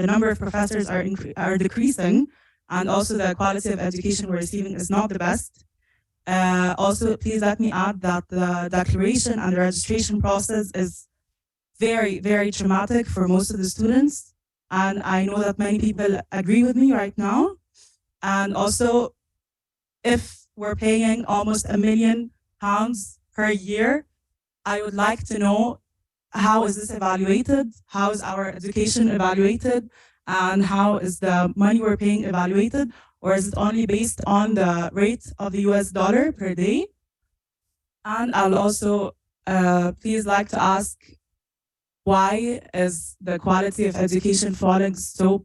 number of professors are decreasing, and also the quality of education we're receiving is not the best. Also, please let me add that the declaration and the registration process is very, very traumatic for most of the students. And I know that many people agree with me right now. And also, if we're paying almost £1 million per year, I would like to know, how is this evaluated? How is our education evaluated? And how is the money we're paying evaluated? Or is it only based on the rate of the US dollar per day? And I'll also please like to ask, why is the quality of education falling so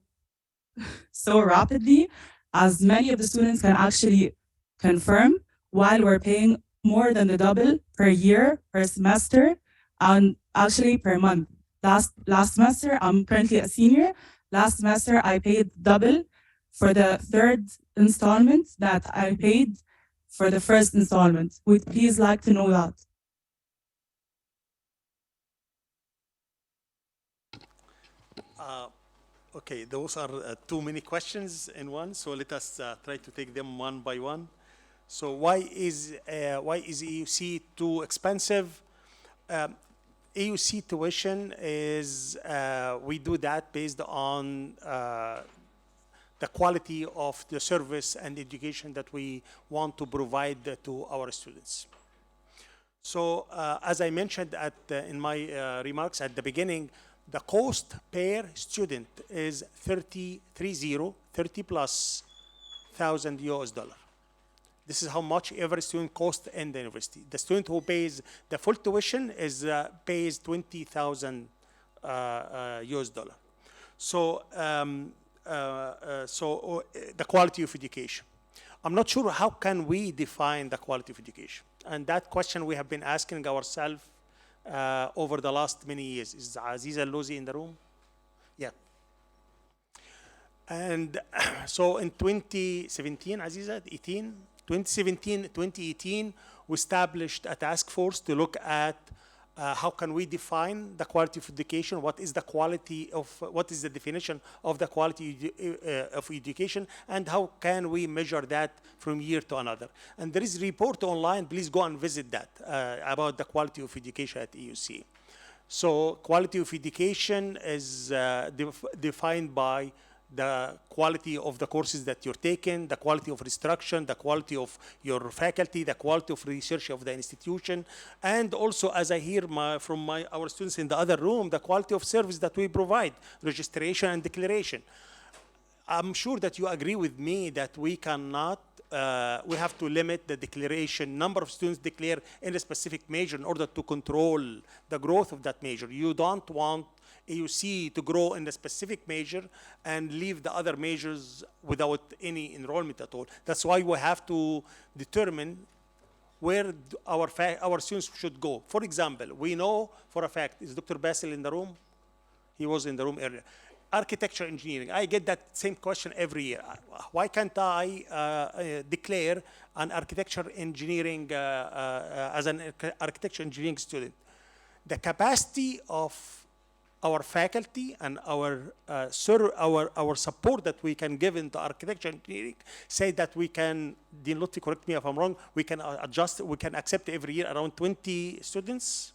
rapidly, as many of the students can actually confirm, while we're paying more than the double per year, per semester, and actually per month. Last semester, I'm currently a senior. Last semester, I paid double for the third installment that I paid for the first installment. Would please like to know that. Okay, those are too many questions in one, so let us try to take them one by one. So why is AUC too expensive? AUC tuition is we do that based on the quality of the service and education that we want to provide to our students. So as I mentioned in my remarks at the beginning, the cost per student is 30 plus thousand US dollar. This is how much every student costs in the university. The student who pays the full tuition pays 20,000 US dollar. So the quality of education. I'm not sure how can we define the quality of education, and that question we have been asking ourselves over the last many years. Is Aziza Lozi in the room? Yeah. And so in 2017, Aziza, 2018, we established a task force to look at how can we define the quality of education, what is the definition of the quality of education, and how can we measure that from year to another. And there is a report online, please go and visit that, about the quality of education at EUC. So quality of education is defined by the quality of the courses that you're taking, the quality of instruction, the quality of your faculty, the quality of research of the institution, and also, as I hear from our students in the other room, the quality of service that we provide, registration and declaration. I'm sure that you agree with me that we cannot, we have to limit the declaration, number of students declare in a specific major in order to control the growth of that major. You don't want AUC to grow in a specific major and leave the other majors without any enrollment at all. That's why we have to determine where our students should go. For example, we know for a fact, is Dr. Basil in the room? He was in the room earlier. Architecture engineering, I get that same question every year. Why can't I declare an architecture engineering as an architecture engineering student? The capacity of our faculty and our support that we can give into architecture engineering say that we can, Dean Lutfi, correct me if I'm wrong, we can adjust, we can accept every year around 20 students,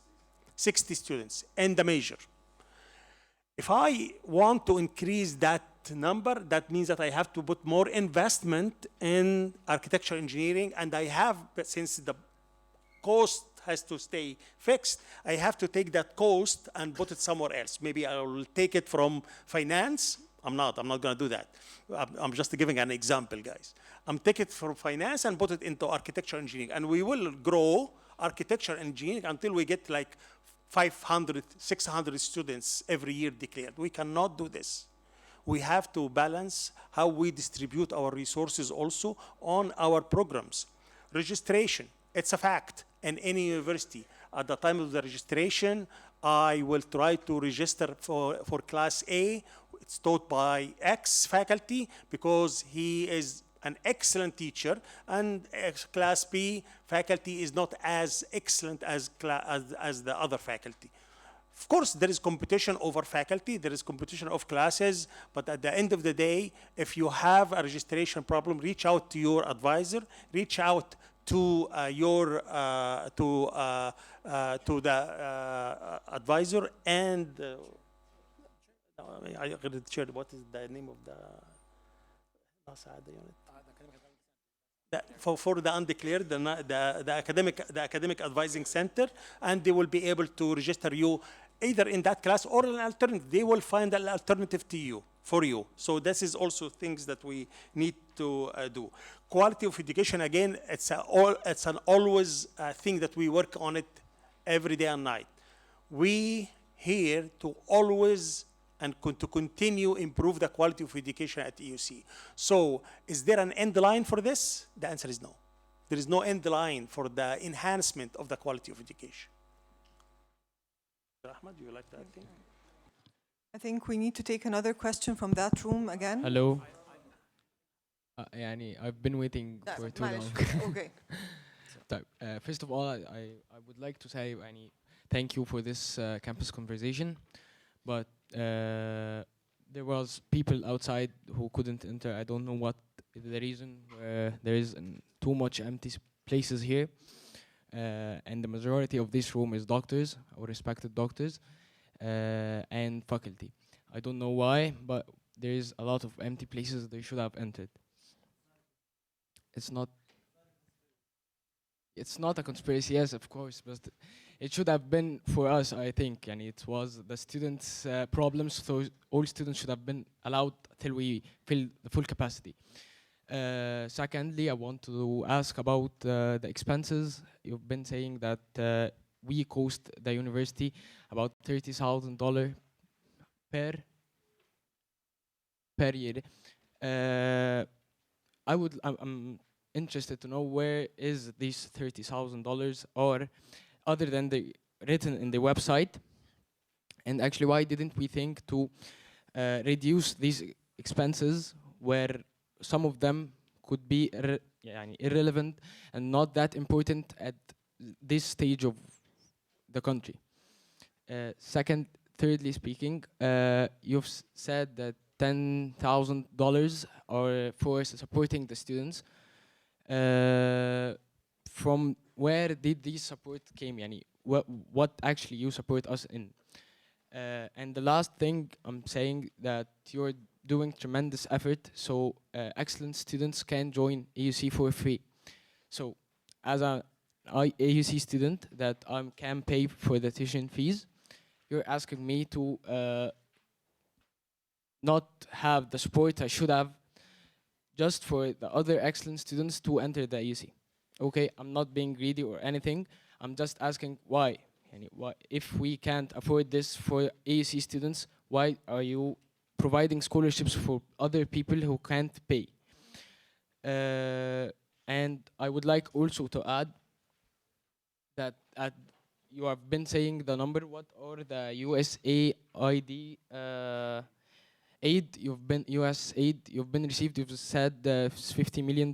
60 students in the major. If I want to increase that number, that means that I have to put more investment in architecture engineering, and I have, since the cost has to stay fixed, I have to take that cost and put it somewhere else. Maybe I will take it from finance. I'm not going to do that. I'm just giving an example, guys. I'm taking it from finance and put it into architecture engineering, and we will grow architecture engineering until we get like 500, 600 students every year declared. We cannot do this. we have to balance how we distribute our resources also on our programs. Registration, it's a fact in any university. At the time of the registration, I will try to register for class A. It's taught by X faculty because he is an excellent teacher, and class B faculty is not as excellent as the other faculty. Of course, there is competition over faculty, there is competition of classes, but at the end of the day, if you have a registration problem, reach out to your advisor, reach out to the advisor, and I already shared what is the name of the unit. For the undeclared, the academic advising center, and they will be able to register you either in that class or an alternative. They will find an alternative to you, for you. So this is also things that we need to do. Quality of education, again, it's an always thing that we work on it every day and night. We here to always and to continue improve the quality of education at EUC. So is there an end line for this? The answer is no. There is no end line for the enhancement of the quality of education. Ahmad, do you like that thing? I think we need to take another question from that room again. Hello. يعني I've been waiting for too long. Okay. طيب, first of all, I would like to say يعني thank you for this campus conversation, but there was people outside who couldn't enter. I don't know what is the reason. There is too much empty places here, and the majority of this room is doctors or respected doctors and faculty. I don't know why, but there is a lot of empty places they should have entered. It's not a conspiracy, yes, of course, but it should have been for us, I think, and it was the students' problems, so all students should have been allowed till we fill the full capacity. Secondly, I want to ask about the expenses. You've been saying that we cost the university about $30,000 per year. I'm interested to know where is these $30,000, or other than the written in the website, and actually why didn't we think to reduce these expenses where some of them could be irrelevant and not that important at this stage of the country. Thirdly speaking, you've said that $10,000 are for supporting the students. From where did this support came? Yani, what actually you support us in? And the last thing I'm saying that you're doing tremendous effort so excellent students can join AUC for free. So as an AUC student that I can pay for the tuition fees, you're asking me to not have the support I should have just for the other excellent students to enter the AUC. Okay, I'm not being greedy or anything. I'm just asking why. If we can't afford this for AUC students, why are you providing scholarships for other people who can't pay? And I would like also to add that you have been saying the number, what are the USAID aid you've been received? You've said $50 million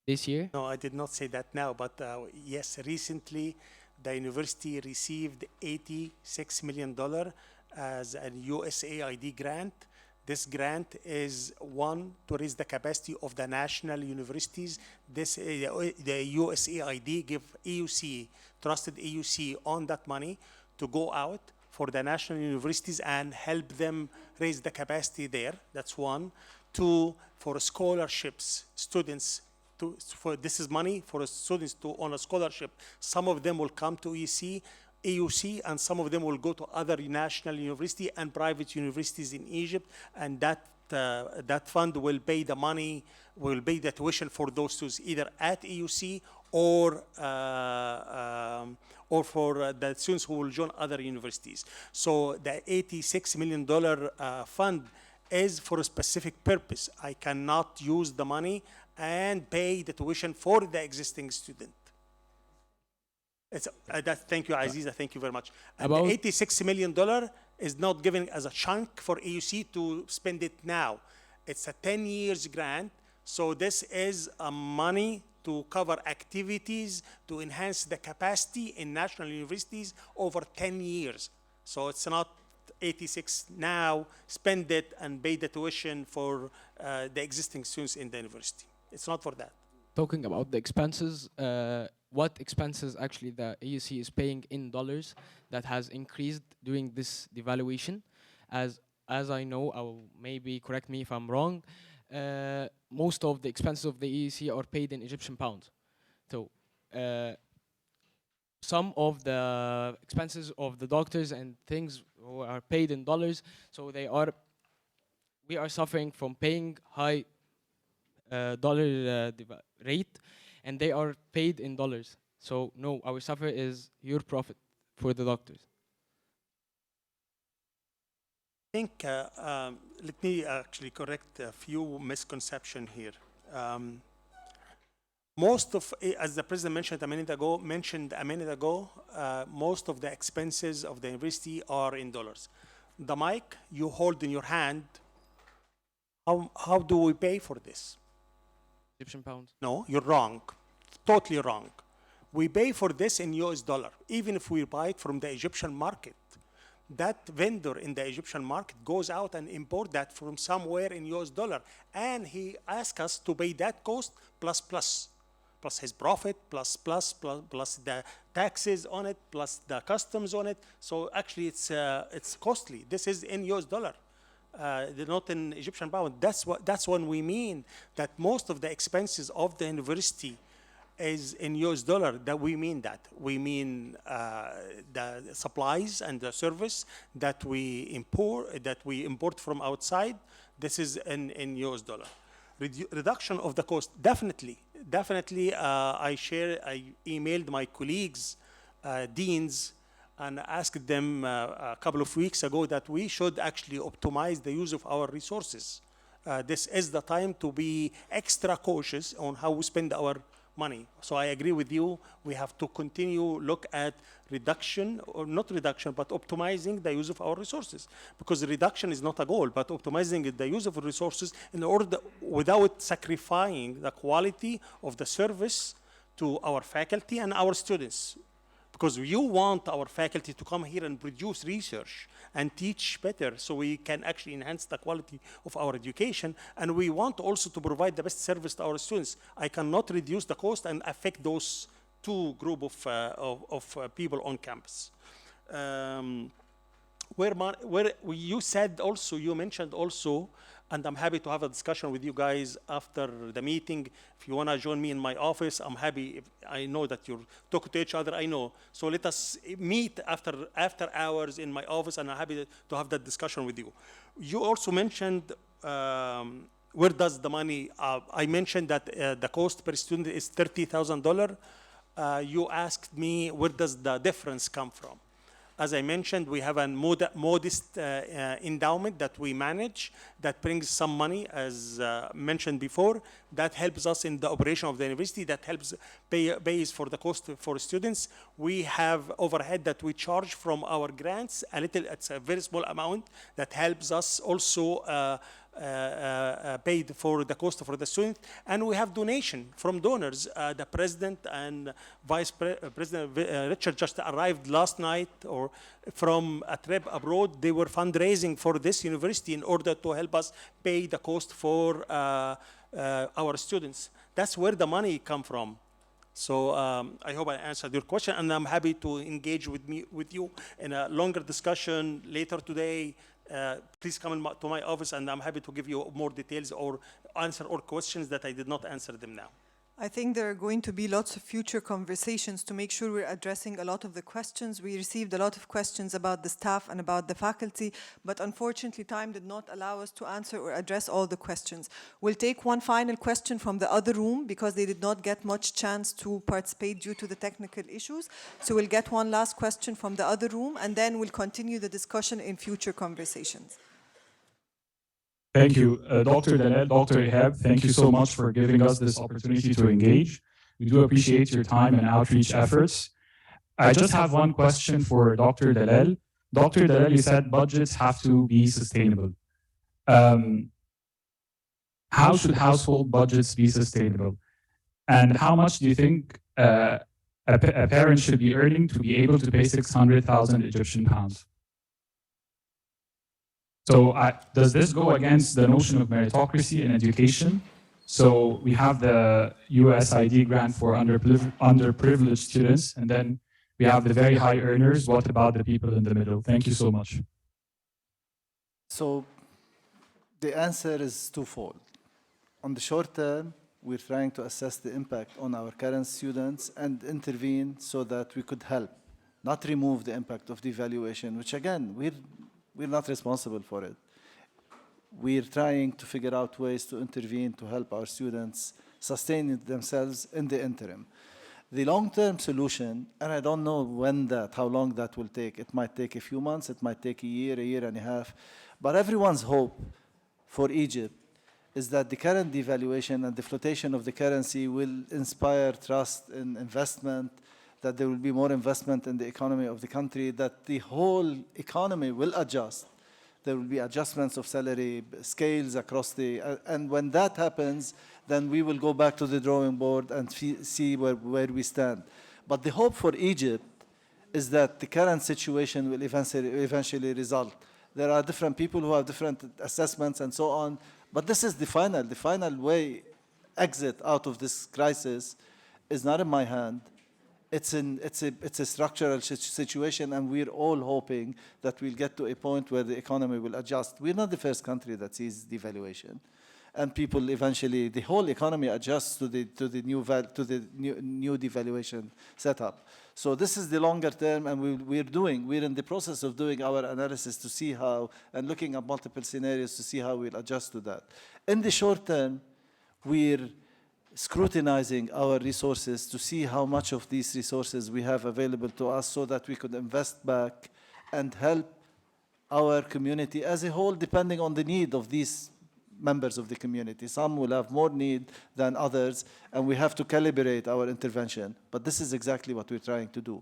this year. No, I did not say that now, but yes, recently the university received $86 million as a USAID grant. This grant is one to raise the capacity of the national universities. This the USAID give AUC, trusted AUC on that money to go out for the national universities and help them raise the capacity there. That's one. Two, for scholarships, students. This is money for students on a scholarship. Some of them will come to AUC, and some of them will go to other national university and private universities in Egypt, and that fund will pay the money, will pay the tuition for those students either at AUC or for the students who will join other universities. So the $86 million fund is for a specific purpose. I cannot use the money and pay the tuition for the existing student. Thank you, Aziza. Thank you very much. And the About- $86 million is not given as a chunk for AUC to spend it now. It's a 10 years grant. So this is money to cover activities to enhance the capacity in national universities over 10 years. So it's not 86 now, spend it and pay the tuition for the existing students in the university. It's not for that. Talking about the expenses, what expenses actually the AUC is paying in dollars that has increased during this devaluation? As I know, or maybe correct me if I'm wrong, most of the expenses of the AUC are paid in Egyptian pounds. So some of the expenses of the doctors and things who are paid in dollars, so we are suffering from paying high dollar rate, and they are paid in dollars. So no, our suffer is your profit for the doctors. I think, let me actually correct a few misconceptions here. Most of, as the president mentioned a minute ago, most of the expenses of the university are in dollars. The mic you hold in your hand, how do we pay for this? Egyptian pounds. No, you're wrong. Totally wrong. We pay for this in US dollar, even if we buy it from the Egyptian market. That vendor in the Egyptian market goes out and import that from somewhere in US dollar. And he asks us to pay that cost plus his profit, plus the taxes on it, plus the customs on it. So actually it's costly. This is in US dollar. They're not in Egyptian pound. That's when we mean that most of the expenses of the university is in US dollar. That we mean that. We mean the supplies and the service that we import from outside. This is in US dollar. Reduction of the cost, definitely. I emailed my colleagues, deans, and asked them a couple of weeks ago that we should actually optimize the use of our resources. This is the time to be extra cautious on how we spend our money. So I agree with you. We have to continue look at reduction, or not reduction, but optimizing the use of our resources. Because reduction is not a goal, but optimizing the use of resources in order without sacrificing the quality of the service to our faculty and our students. Because you want our faculty to come here and produce research and teach better so we can actually enhance the quality of our education. And we want also to provide the best service to our students. I cannot reduce the cost and affect those two group of people on campus. You mentioned also, and I'm happy to have a discussion with you guys after the meeting. If you want to join me in my office, I'm happy. If I know that you're talking to each other, I know. So let us meet after hours in my office, and I'm happy to have that discussion with you. You also mentioned where does the money, I mentioned that the cost per student is $30,000. You asked me where does the difference come from. As I mentioned, we have a modest endowment that we manage that brings some money, as mentioned before, that helps us in the operation of the university, that helps pays for the cost for students. We have overhead that we charge from our grants, it's a very small amount that helps us also paid for the cost for the student, and we have donation from donors. The president and vice president Richard just arrived last night or from a trip abroad. They were fundraising for this university in order to help us pay the cost for our students. That's where the money come from. So I hope I answered your question, and I'm happy to engage with you in a longer discussion later today. Please come to my office, and I'm happy to give you more details or answer all questions that I did not answer them now. I think there are going to be lots of future conversations to make sure we're addressing a lot of the questions. We received a lot of questions about the staff and about the faculty, but unfortunately time did not allow us to answer or address all the questions. We'll take one final question from the other room because they did not get much chance to participate due to the technical issues. So we'll get one last question from the other room and then we'll continue the discussion in future conversations. Thank you, Dr. Dalal, Dr. Ihab. Thank you so much for giving us this opportunity to engage. We do appreciate your time and outreach efforts. I just have one question for Dr. Dalal. Dr. Dalal, you said budgets have to be sustainable. How should household budgets be sustainable? And how much do you think a parent should be earning to be able to pay 600,000 Egyptian pounds? So does this go against the notion of meritocracy in education? So we have the USID grant for underprivileged students, and then we have the very high earners. What about the people in the middle? Thank you so much. So the answer is twofold. On the short term, we're trying to assess the impact on our current students and intervene so that we could help, not remove the impact of devaluation, which again, we're not responsible for it. We're trying to figure out ways to intervene to help our students sustain themselves in the interim. The long-term solution, and I don't know how long that will take. It might take a few months, it might take a year and a half. But everyone's hope for Egypt is that the current devaluation and the flotation of the currency will inspire trust in investment, that there will be more investment in the economy of the country, that the whole economy will adjust. There will be adjustments of salary scales across and when that happens, then we will go back to the drawing board and see where we stand. But the hope for Egypt is that the current situation will eventually result. There are different people who have different assessments and so on, but this is the final way exit out of this crisis is not in my hand. It's a structural situation, and we're all hoping that we'll get to a point where the economy will adjust. We're not the first country that sees devaluation, and people eventually, the whole economy adjusts to the new devaluation setup. So this is the longer term, and we're in the process of doing our analysis to see how, and looking at multiple scenarios to see how we'll adjust to that. In the short term, we're scrutinizing our resources to see how much of these resources we have available to us so that we could invest back and help our community as a whole, depending on the need of these members of the community. Some will have more need than others, and we have to calibrate our intervention. But this is exactly what we're trying to do.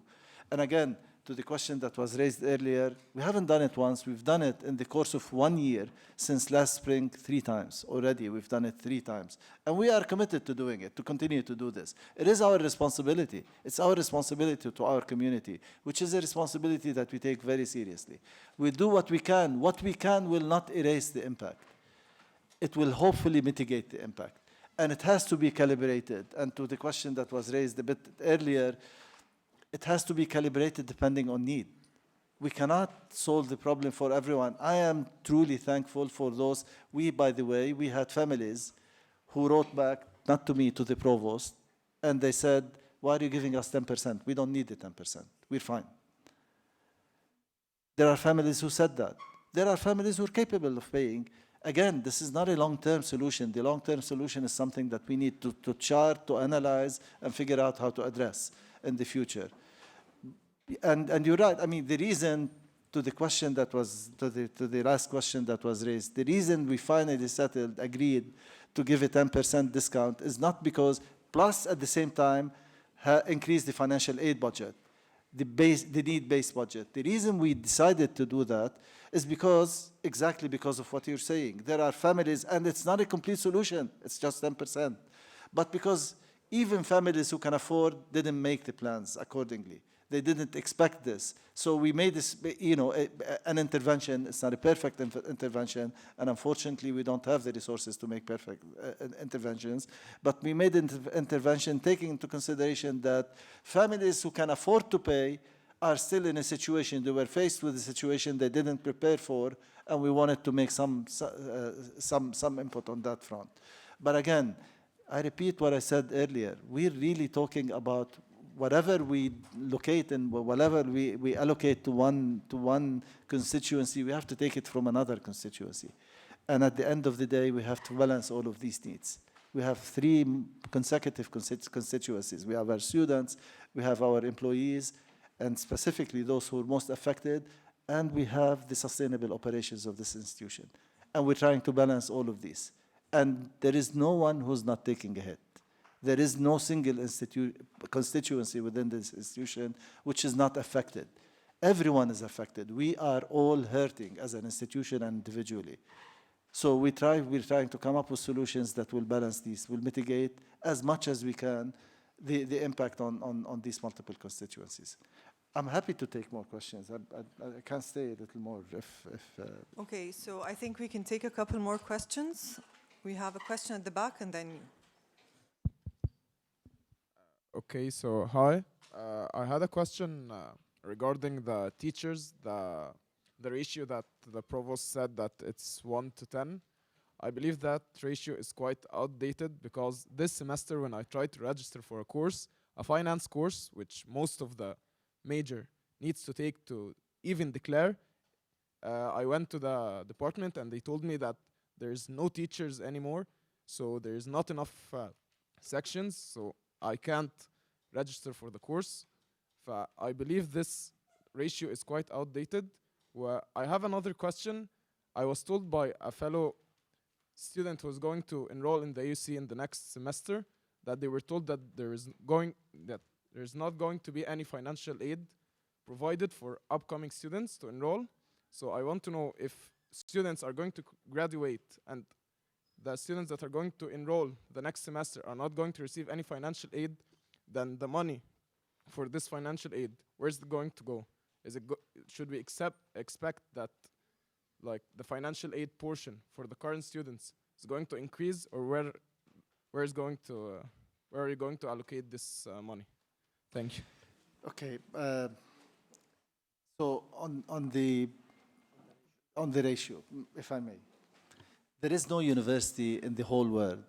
And again, to the question that was raised earlier, we haven't done it once. We've done it in the course of 1 year since last spring 3 times. Already, we've done it 3 times. And we are committed to doing it, to continue to do this. It is our responsibility. It's our responsibility to our community, which is a responsibility that we take very seriously. We do what we can. What we can will not erase the impact. It will hopefully mitigate the impact. And it has to be calibrated. And to the question that was raised a bit earlier, it has to be calibrated depending on need. We cannot solve the problem for everyone. I am truly thankful for those. By the way, we had families who wrote back, not to me, to the provost, and they said, why are you giving us 10%? We don't need the 10%. We're fine. There are families who said that. There are families who are capable of paying. Again, this is not a long-term solution. The long-term solution is something that we need to chart, to analyze, and figure out how to address in the future. And you're right. I mean, the reason to the question that was, to the last question that was raised, the reason we finally agreed to give a 10% discount is not because, plus at the same time, increase the financial aid budget, the need-based budget. The reason we decided to do that is exactly because of what you're saying. There are families, and it's not a complete solution, it's just 10%. But because even families who can afford didn't make the plans accordingly. They didn't expect this. So we made this, an intervention. It's not a perfect intervention, and unfortunately we don't have the resources to make perfect interventions. But we made an intervention taking into consideration that families who can afford to pay are still in a situation, they were faced with a situation they didn't prepare for, and we wanted to make some input on that front. But again, I repeat what I said earlier. We're really talking about whatever we locate and whatever we allocate to one constituency, we have to take it from another constituency. And at the end of the day, we have to balance all of these needs. We have three consecutive constituencies. We have our students, we have our employees, and specifically those who are most affected, and we have the sustainable operations of this institution. And we're trying to balance all of these. And there is no one who's not taking a hit. There is no single constituency within this institution which is not affected. Everyone is affected. We are all hurting as an institution and individually. So we're trying to come up with solutions that will balance these, will mitigate as much as we can the impact on these multiple constituencies. I'm happy to take more questions. I can stay a little more if Okay, so I think we can take a couple more questions. We have a question at the back and then you. Okay, so hi. I had a question regarding the teachers, the ratio that the provost said that it's 1 to 10. I believe that ratio is quite outdated because this semester when I tried to register for a course, a finance course, which most of the major needs to take to even declare, I went to the department and they told me that there's no teachers anymore, so there's not enough sections, so I can't register for the course. I believe this ratio is quite outdated. I have another question. I was told by a fellow student who's going to enroll in the AUC in the next semester that they were told that there's not going to be any financial aid provided for upcoming students to enroll. So I want to know if students are going to graduate and the students that are going to enroll the next semester are not going to receive any financial aid, then the money for this financial aid, where's it going to go? Should we expect that like the financial aid portion for the current students is going to increase, or where are you going to allocate this money? Thank you. Okay. So on the ratio, if I may, there is no university in the whole world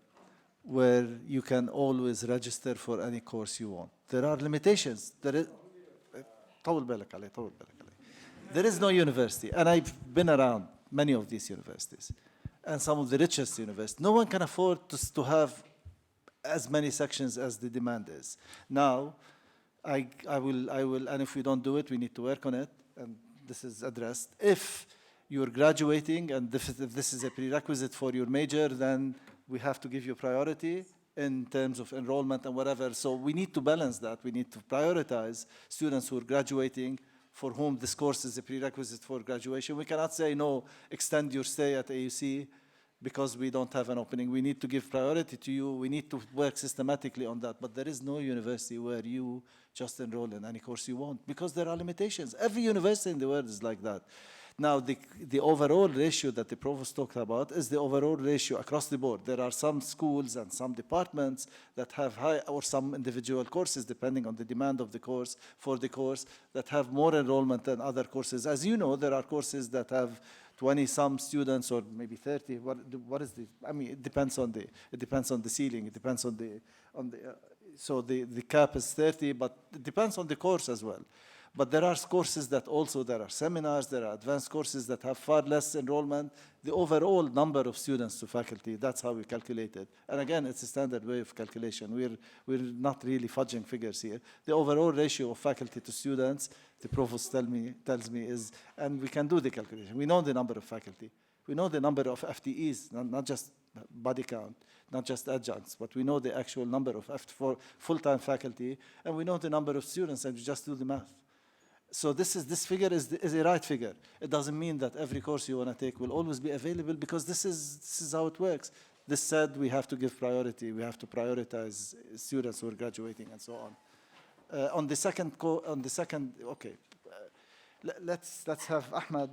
where you can always register for any course you want. There are limitations. طول بالك علي. There is no university, and I've been around many of these universities, and some of the richest universities. No one can afford to have as many sections as the demand is. Now, I will, and if we don't do it, we need to work on it, and this is addressed. If you're graduating, and if this is a prerequisite for your major, then we have to give you priority in terms of enrollment and whatever. So we need to balance that. We need to prioritize students who are graduating, for whom this course is a prerequisite for graduation. We cannot say, no, extend your stay at AUC because we don't have an opening. We need to give priority to you. We need to work systematically on that. But there is no university where you just enroll in any course you want because there are limitations. Every university in the world is like that. Now, the overall ratio that the provost talked about is the overall ratio across the board. There are some schools and some departments that have high, or some individual courses, depending on the demand of the course, for the course, that have more enrollment than other courses. As you know, there are courses that have 20-some students, or maybe 30. What is the? I mean, it depends on the ceiling. It depends on the. So the cap is 30, but it depends on the course as well. But there are courses that also, there are seminars, there are advanced courses that have far less enrollment. The overall number of students to faculty, that's how we calculate it. And again, it's a standard way of calculation. We're not really fudging figures here. The overall ratio of faculty to students, the provost tells me is, and we can do the calculation. We know the number of faculty. We know the number of FTEs, not just body count, not just adjuncts, but we know the actual number of full-time faculty, and we know the number of students, and we just do the math. So this figure is a right figure. It doesn't mean that every course you want to take will always be available, because this is how it works. This said, we have to give priority. We have to prioritize students who are graduating and so on. On the second, okay. Let's have Ahmed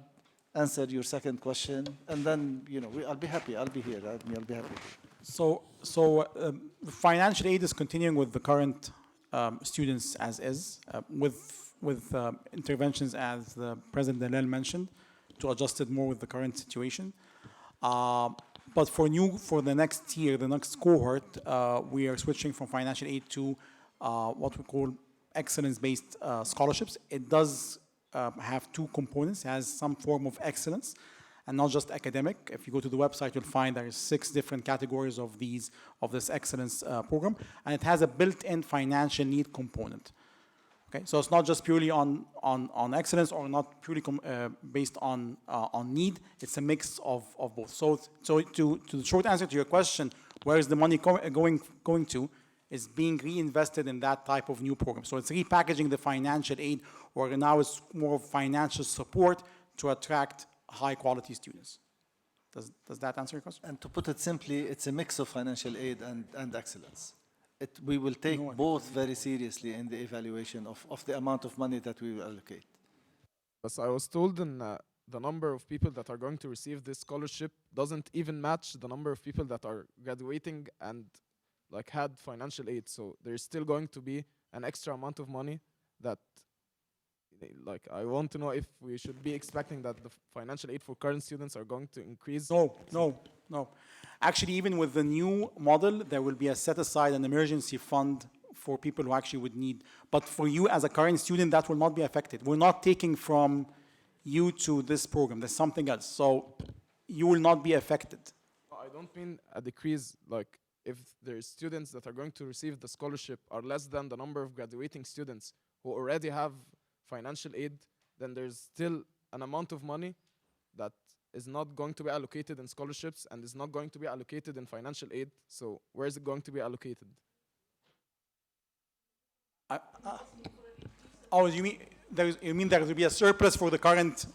answer your second question, and then I'll be happy. I'll be here. I'll be happy. So financial aid is continuing with the current students as is, with interventions, as the President Dalal mentioned, to adjust it more with the current situation. But for the next tier, the next cohort, we are switching from financial aid to what we call excellence-based scholarships. It does have two components. It has some form of excellence and not just academic. If you go to the website, you'll find there are 6 different categories of this excellence program, and it has a built-in financial need component. Okay, so it's not just purely on excellence or not purely based on need. It's a mix of both. So to the short answer to your question, where is the money going to? Is being reinvested in that type of new program. So it's repackaging the financial aid, or now it's more of financial support to attract high quality students. Does that answer your question? And to put it simply, it's a mix of financial aid and excellence. We will take both very seriously in the evaluation of the amount of money that we will allocate. As I was told, the number of people that are going to receive this scholarship doesn't even match the number of people that are graduating and like had financial aid. So there's still going to be an extra amount of money that, like, I want to know if we should be expecting that the financial aid for current students are going to increase. No. Actually, even with the new model, there will be a set aside an emergency fund for people who actually would need. But for you as a current student, that will not be affected. We're not taking from you to this program. There's something else. So you will not be affected. I don't mean a decrease, like if there's students that are going to receive the scholarship are less than the number of graduating students who already have financial aid, then there's still an amount of money that is not going to be allocated in scholarships and is not going to be allocated in financial aid. So where is it going to be allocated? You mean there will be a surplus for the current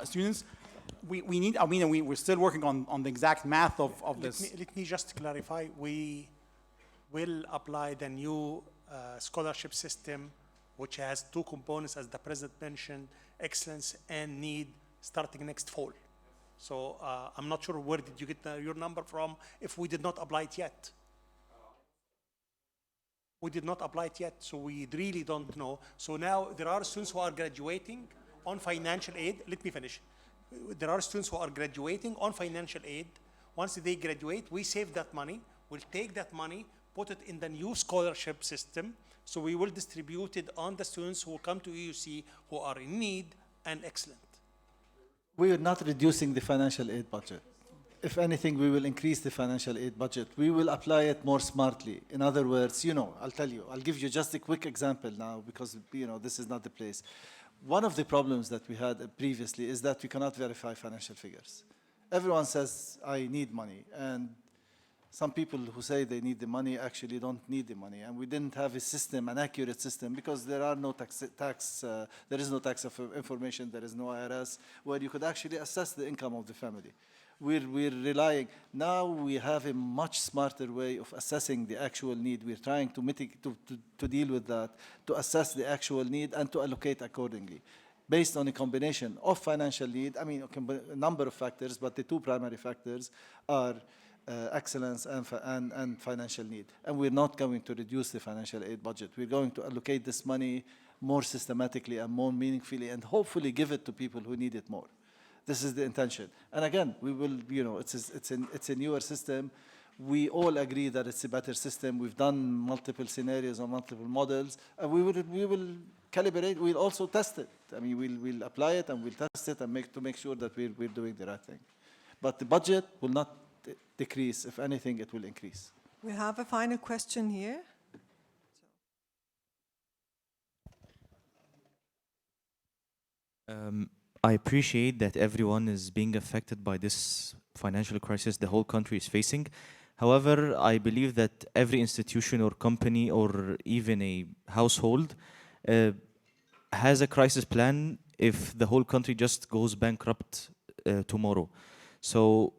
students? We're still working on the exact math of this. Let me just clarify. We will apply the new scholarship system, which has 2 components, as the president mentioned, excellence and need, starting next fall. So I'm not sure where did you get your number from if we did not apply it yet. We did not apply it yet, so we really don't know. So now there are students who are graduating on financial aid. Let me finish. There are students who are graduating on financial aid. Once they graduate, we save that money. We'll take that money, put it in the new scholarship system. So we will distribute it on the students who come to EUC who are in need and excellent. We are not reducing the financial aid budget. If anything, we will increase the financial aid budget. We will apply it more smartly. In other words, I'll give you just a quick example now because, this is not the place. One of the problems that we had previously is that we cannot verify financial figures. Everyone says, I need money. And some people who say they need the money actually don't need the money. And we didn't have a system, an accurate system, because there is no tax of information, there is no IRS, where you could actually assess the income of the family. We're relying, now we have a much smarter way of assessing the actual need. We're trying to mitigate, to deal with that, to assess the actual need and to allocate accordingly, based on a combination of financial need, a number of factors, but the 2 primary factors are excellence and financial need. And we're not going to reduce the financial aid budget. We're going to allocate this money more systematically and more meaningfully and hopefully give it to people who need it more. This is the intention. And again, we will, it's a newer system. We all agree that it's a better system. We've done multiple scenarios or multiple models, and we will calibrate. We'll also test it. We'll apply it and we'll test it and make sure that we're doing the right thing. But the budget will not decrease. If anything, it will increase. We have a final question here. I appreciate that everyone is being affected by this financial crisis the whole country is facing. However, I believe that every institution or company or even a household has a crisis plan if the whole country just goes bankrupt tomorrow. So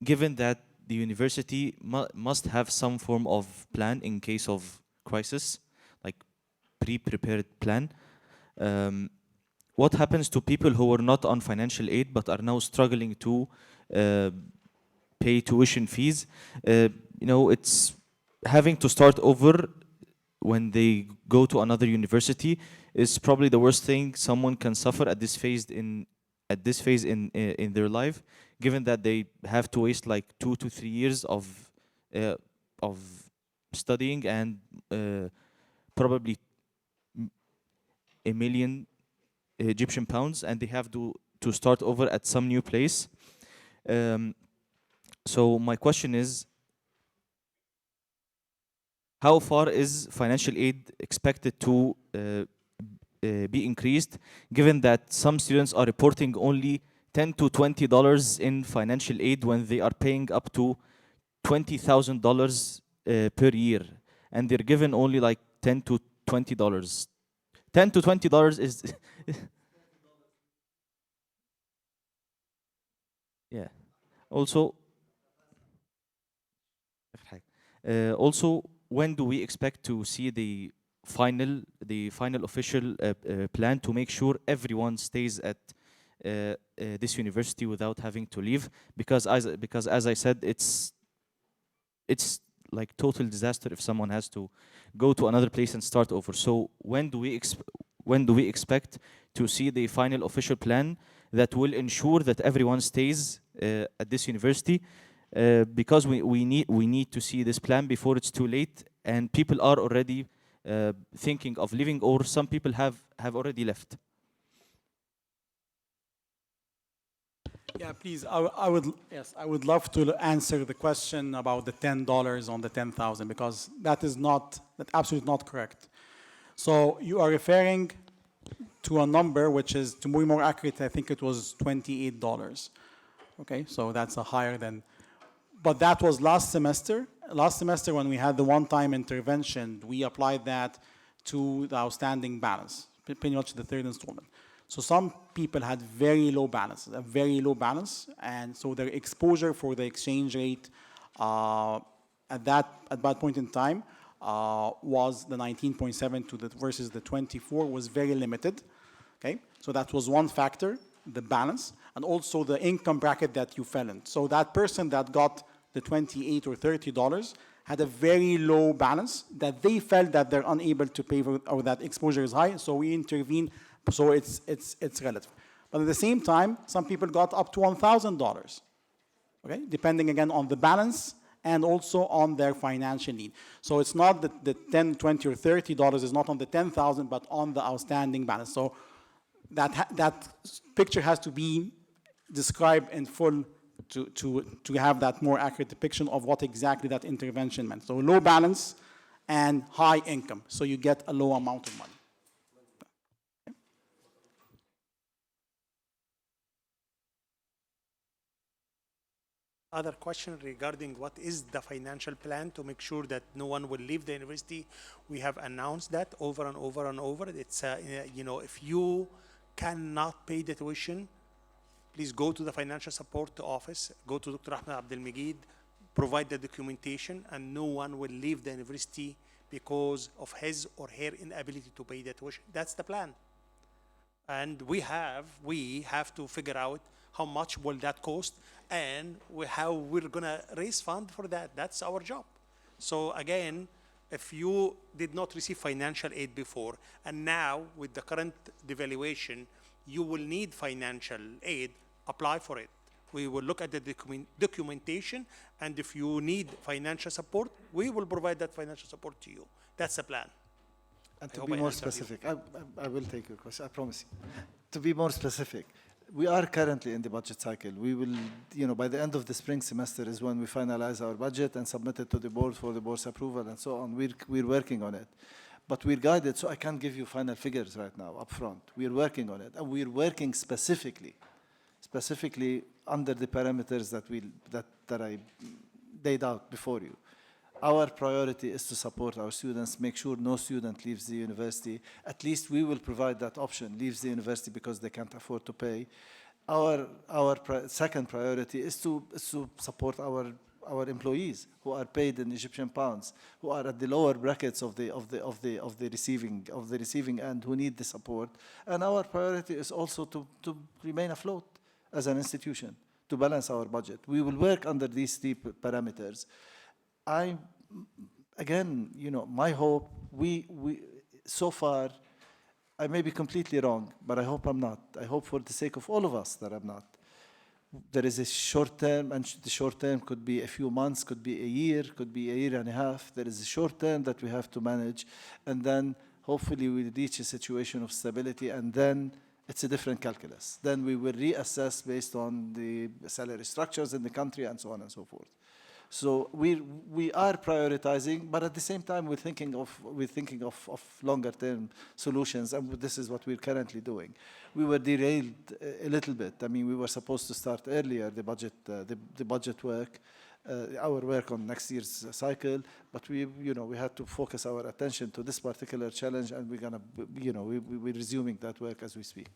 given that the university must have some form of plan in case of crisis, like pre-prepared plan, what happens to people who are not on financial aid but are now struggling to pay tuition fees? It's having to start over when they go to another university is probably the worst thing someone can suffer at this phase in their life, given that they have to waste like 2 to 3 years uh, of studying and probably a million Egyptian pounds, and they have to start over at some new place. Um, so my question is, how far is financial aid expected to be increased, given that some students are reporting only $10 to $20 in financial aid when they are paying up to $20,000 per year, and they're given only like $10 to $20. $10 to $20 is yeah. Also, also, when do we expect to see the final official plan to make sure everyone stays at this university without having to leave? Because as I said, it's like total disaster if someone has to go to another place and start over. So when do we expect to see the final official plan that will ensure that everyone stays at this university? Because we need to see this plan before it's too late, and people are already thinking of leaving, or some people have already left. Yeah, please. I would love to answer the question about the $10 on the 10,000, because that is absolutely not correct. So you are referring to a number which is, to be more accurate, I think it was $28. Okay, so that's a higher than, but that was last semester. Last semester, when we had the one-time intervention, we applied that to the outstanding balance, pretty much the third installment. So some people had very low balances, a very low balance, and so their exposure for the exchange rate at that point in time was the 19.7 versus the 24 was very limited. Okay, so that was one factor, the balance, and also the income bracket that you fell in. So that person that got the $28 or $30 had a very low balance that they felt that they're unable to pay for, or that exposure is high. So we intervene. So it's relative. But at the same time, some people got up to $1,000. Okay, depending again on the balance and also on their financial need. So it's not that the $10, $20, or $30 is not on the 10,000, but on the outstanding balance. So that picture has to be described in full to have that more accurate depiction of what exactly that intervention meant. So low balance and high income, so you get a low amount of money. Other question regarding what is the financial plan to make sure that no one will leave the university. We have announced that over and over and over. It's, if you cannot pay the tuition, please go to the financial support office, go to Dr. Ahmed Abdel Megid, provide the documentation, and no one will leave the university because of his or her inability to pay the tuition. That's the plan. And we have to figure out how much will that cost, and how we're gonna raise fund for that. That's our job. So again, if you did not receive financial aid before, and now with the current devaluation, you will need financial aid, apply for it. We will look at the documentation, and if you need financial support, we will provide that financial support to you. That's the plan. And to be more specific, I will take your question, I promise you. To be more specific, we are currently in the budget cycle. We will, by the end of the spring semester is when we finalize our budget and submit it to the board for the board's approval and so on. We're working on it. But we're guided, so I can't give you final figures right now up front. We're working on it, and we're working specifically under the parameters that I laid out before you. Our priority is to support our students, make sure no student leaves the university. At least we will provide that option, leaves the university because they can't afford to pay. Our second priority is to support our employees who are paid in Egyptian pounds, who are at the lower brackets of the receiving end, who need the support. And our priority is also to remain afloat as an institution, to balance our budget. We will work under these three parameters. Again, my hope, so far, I may be completely wrong, but I hope I'm not. I hope for the sake of all of us that I'm not. there is a short term, and the short term could be a few months, could be a year, could be a year and a half. There is a short term that we have to manage, and then hopefully we reach a situation of stability, and then it's a different calculus. Then we will reassess based on the salary structures in the country and so on and so forth. So we are prioritizing, but at the same time we're thinking of longer term solutions, and this is what we're currently doing. We were derailed a little bit. I mean, we were supposed to start earlier the budget work, our work on next year's cycle, but we had to focus our attention to this particular challenge, and we're gonna we're resuming that work as we speak.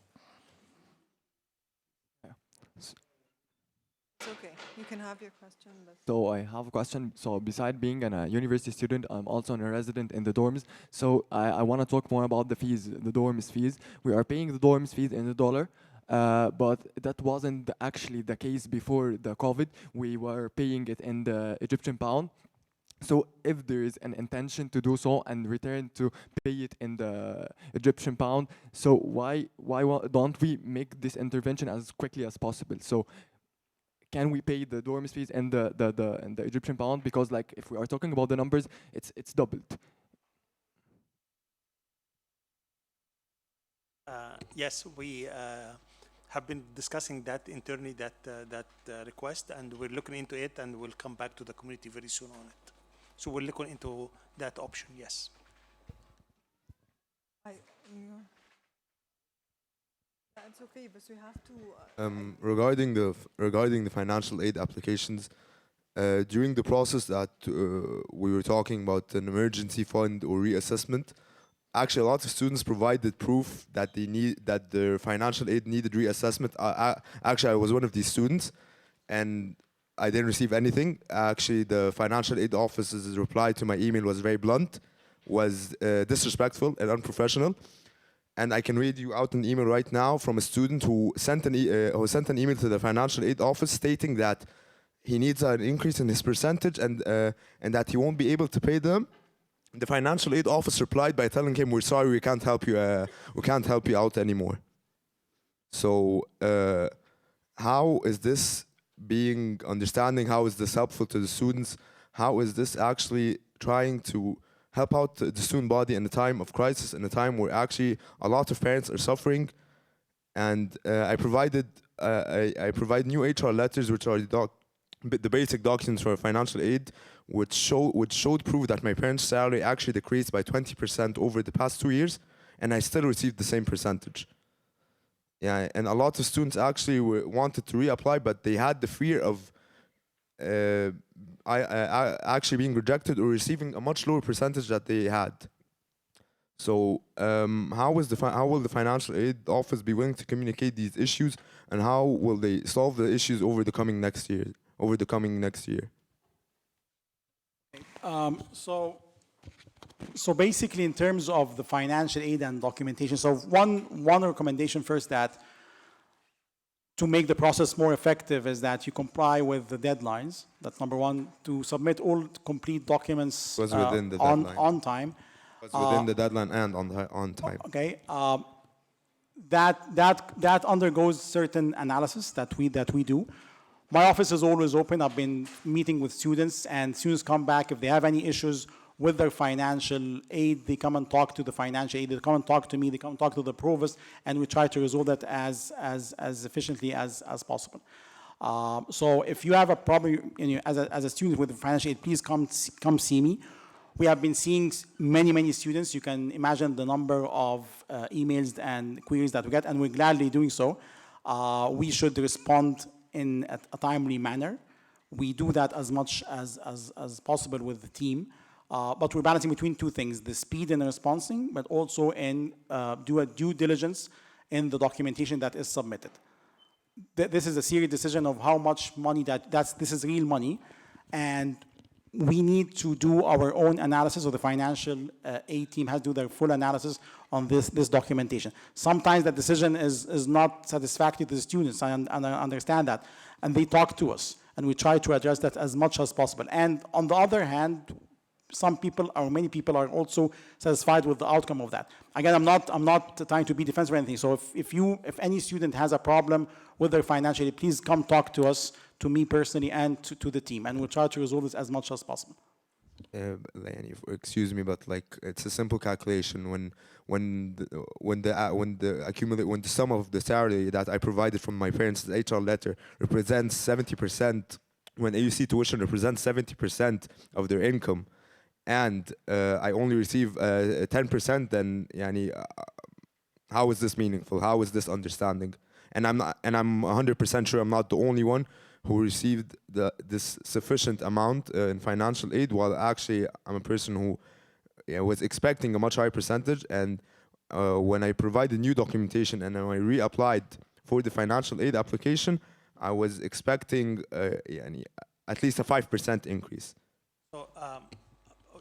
It's okay. You can have your question. So I have a question. So beside being a university student, I'm also a resident in the dorms. So I want to talk more about the fees, the dorms fees. We are paying the dorms fees in the dollar, but that wasn't actually the case before the COVID. We were paying it in the Egyptian pound. So if there is an intention to do so and return to pay it in the Egyptian pound, so why don't we make this intervention as quickly as possible? So can we pay the dorms fees and the Egyptian pound? Because like if we are talking about the numbers, it's doubled. Yes, we have been discussing that internally, that request, and we're looking into it, and we'll come back to the community very soon on it. So we're looking into that option, yes. It's okay, but you have to. Regarding the financial aid applications, during the process that we were talking about an emergency fund or reassessment, actually a lot of students provided proof that their financial aid needed reassessment. Actually, I was one of these students, and I didn't receive anything. Actually, the financial aid office's reply to my email was very blunt, was disrespectful and unprofessional. And I can read you out an email right now from a student who sent an email to the financial aid office stating that he needs an increase in his percentage and that he won't be able to pay them. The financial aid office replied by telling him, "We're sorry, we can't help you out anymore." So how is this being understanding? How is this helpful to the students? How is this actually trying to help out the student body in a time of crisis, in a time where actually a lot of parents are suffering? And I provide new HR letters, which are the basic documents for financial aid, which showed proof that my parents' salary actually decreased by 20% over the past 2 years, and I still received the same percentage. Yeah, and a lot of students actually wanted to reapply, but they had the fear of actually being rejected or receiving a much lower percentage that they had. So how will the financial aid office be willing to communicate these issues, and how will they solve the issues over the coming next year? So basically, in terms of the financial aid and documentation, so one recommendation first, that to make the process more effective, is that you comply with the deadlines. That's number one. To submit all complete documents on time. Within the deadline and on time. Okay. That undergoes certain analysis that we do. My office is always open. I've been meeting with students, and students come back if they have any issues with their financial aid. They come and talk to the financial aid. They come and talk to me. They come and talk to the provost, and we try to resolve that as efficiently as possible. So if you have a problem, as a student with financial aid, please come see me. We have been seeing many students. You can imagine the number of emails and queries that we get, and we're gladly doing so. We should respond in a timely manner. We do that as much as possible with the team. But we're balancing between two things: the speed in responding, but also in do a due diligence in the documentation that is submitted. This is a serious decision of how much money this is real money, and we need to do our own analysis, or the financial aid team has to do their full analysis on this documentation. Sometimes that decision is not satisfactory to the students, and I understand that, and they talk to us, and we try to address that as much as possible. And on the other hand, some people or many people are also satisfied with the outcome of that. Again, I'm not trying to be defensive or anything. So if any student has a problem with their financial aid, please come talk to us, to me personally, and to the team, and we'll try to resolve this as much as possible. Lanny, excuse me, but like it's a simple calculation. When the sum of the salary that I provided from my parents' HR letter represents 70%, when AUC tuition represents 70% of their income, and I only receive 10%, then yani, how is this meaningful? How is this understanding? And I'm 100% sure I'm not the only one who received this sufficient amount in financial aid, while actually I'm a person who was expecting a much higher percentage. And when I provided new documentation and when I reapplied for the financial aid application, I was expecting at least a 5% increase. So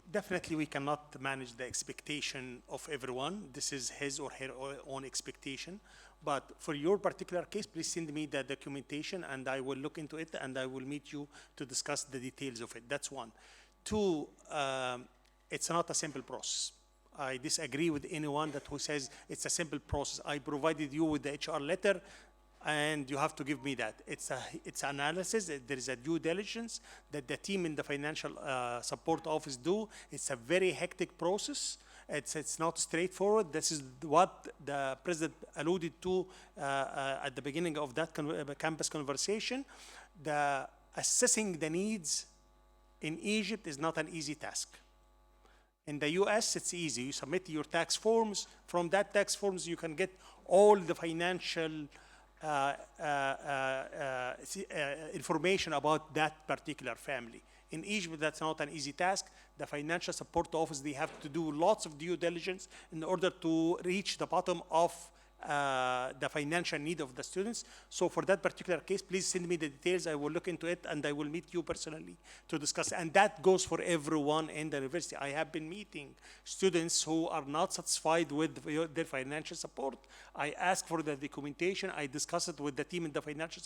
definitely we cannot manage the expectation of everyone. This is his or her own expectation. But for your particular case, please send me the documentation and I will look into it and I will meet you to discuss the details of it. That's one. Two, it's not a simple process. I disagree with anyone who says it's a simple process. I provided you with the HR letter and you have to give me that. It's analysis. There is a due diligence that the team in the financial support office do. It's a very hectic process. It's not straightforward. This is what the president alluded to at the beginning of that campus conversation. Assessing the needs in Egypt is not an easy task. In the US, it's easy. You submit your tax forms. From that tax forms, you can get all the financial information about that particular family. In Egypt, that's not an easy task. The financial support office, they have to do lots of due diligence in order to reach the bottom of the financial need of the students. So for that particular case, please send me the details. I will look into it and I will meet you personally to discuss. And that goes for everyone in the university. I have been meeting students who are not satisfied with their financial support. I ask for the documentation. I discuss it with the team in the financial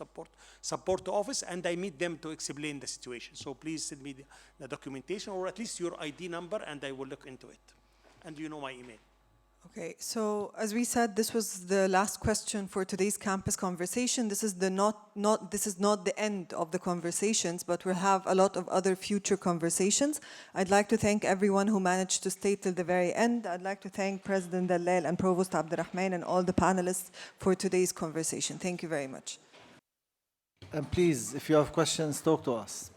support office, and I meet them to explain the situation. So please send me the documentation or at least your ID number and I will look into it. And you know my email. Okay, so as we said, this was the last question for today's campus conversation. This is not the end of the conversations, but we'll have a lot of other future conversations. I'd like to thank everyone who managed to stay till the very end. I'd like to thank President Dalal and Provost Abdurrahman and all the panelists for today's conversation. Thank you very much. And please, if you have questions, talk to us.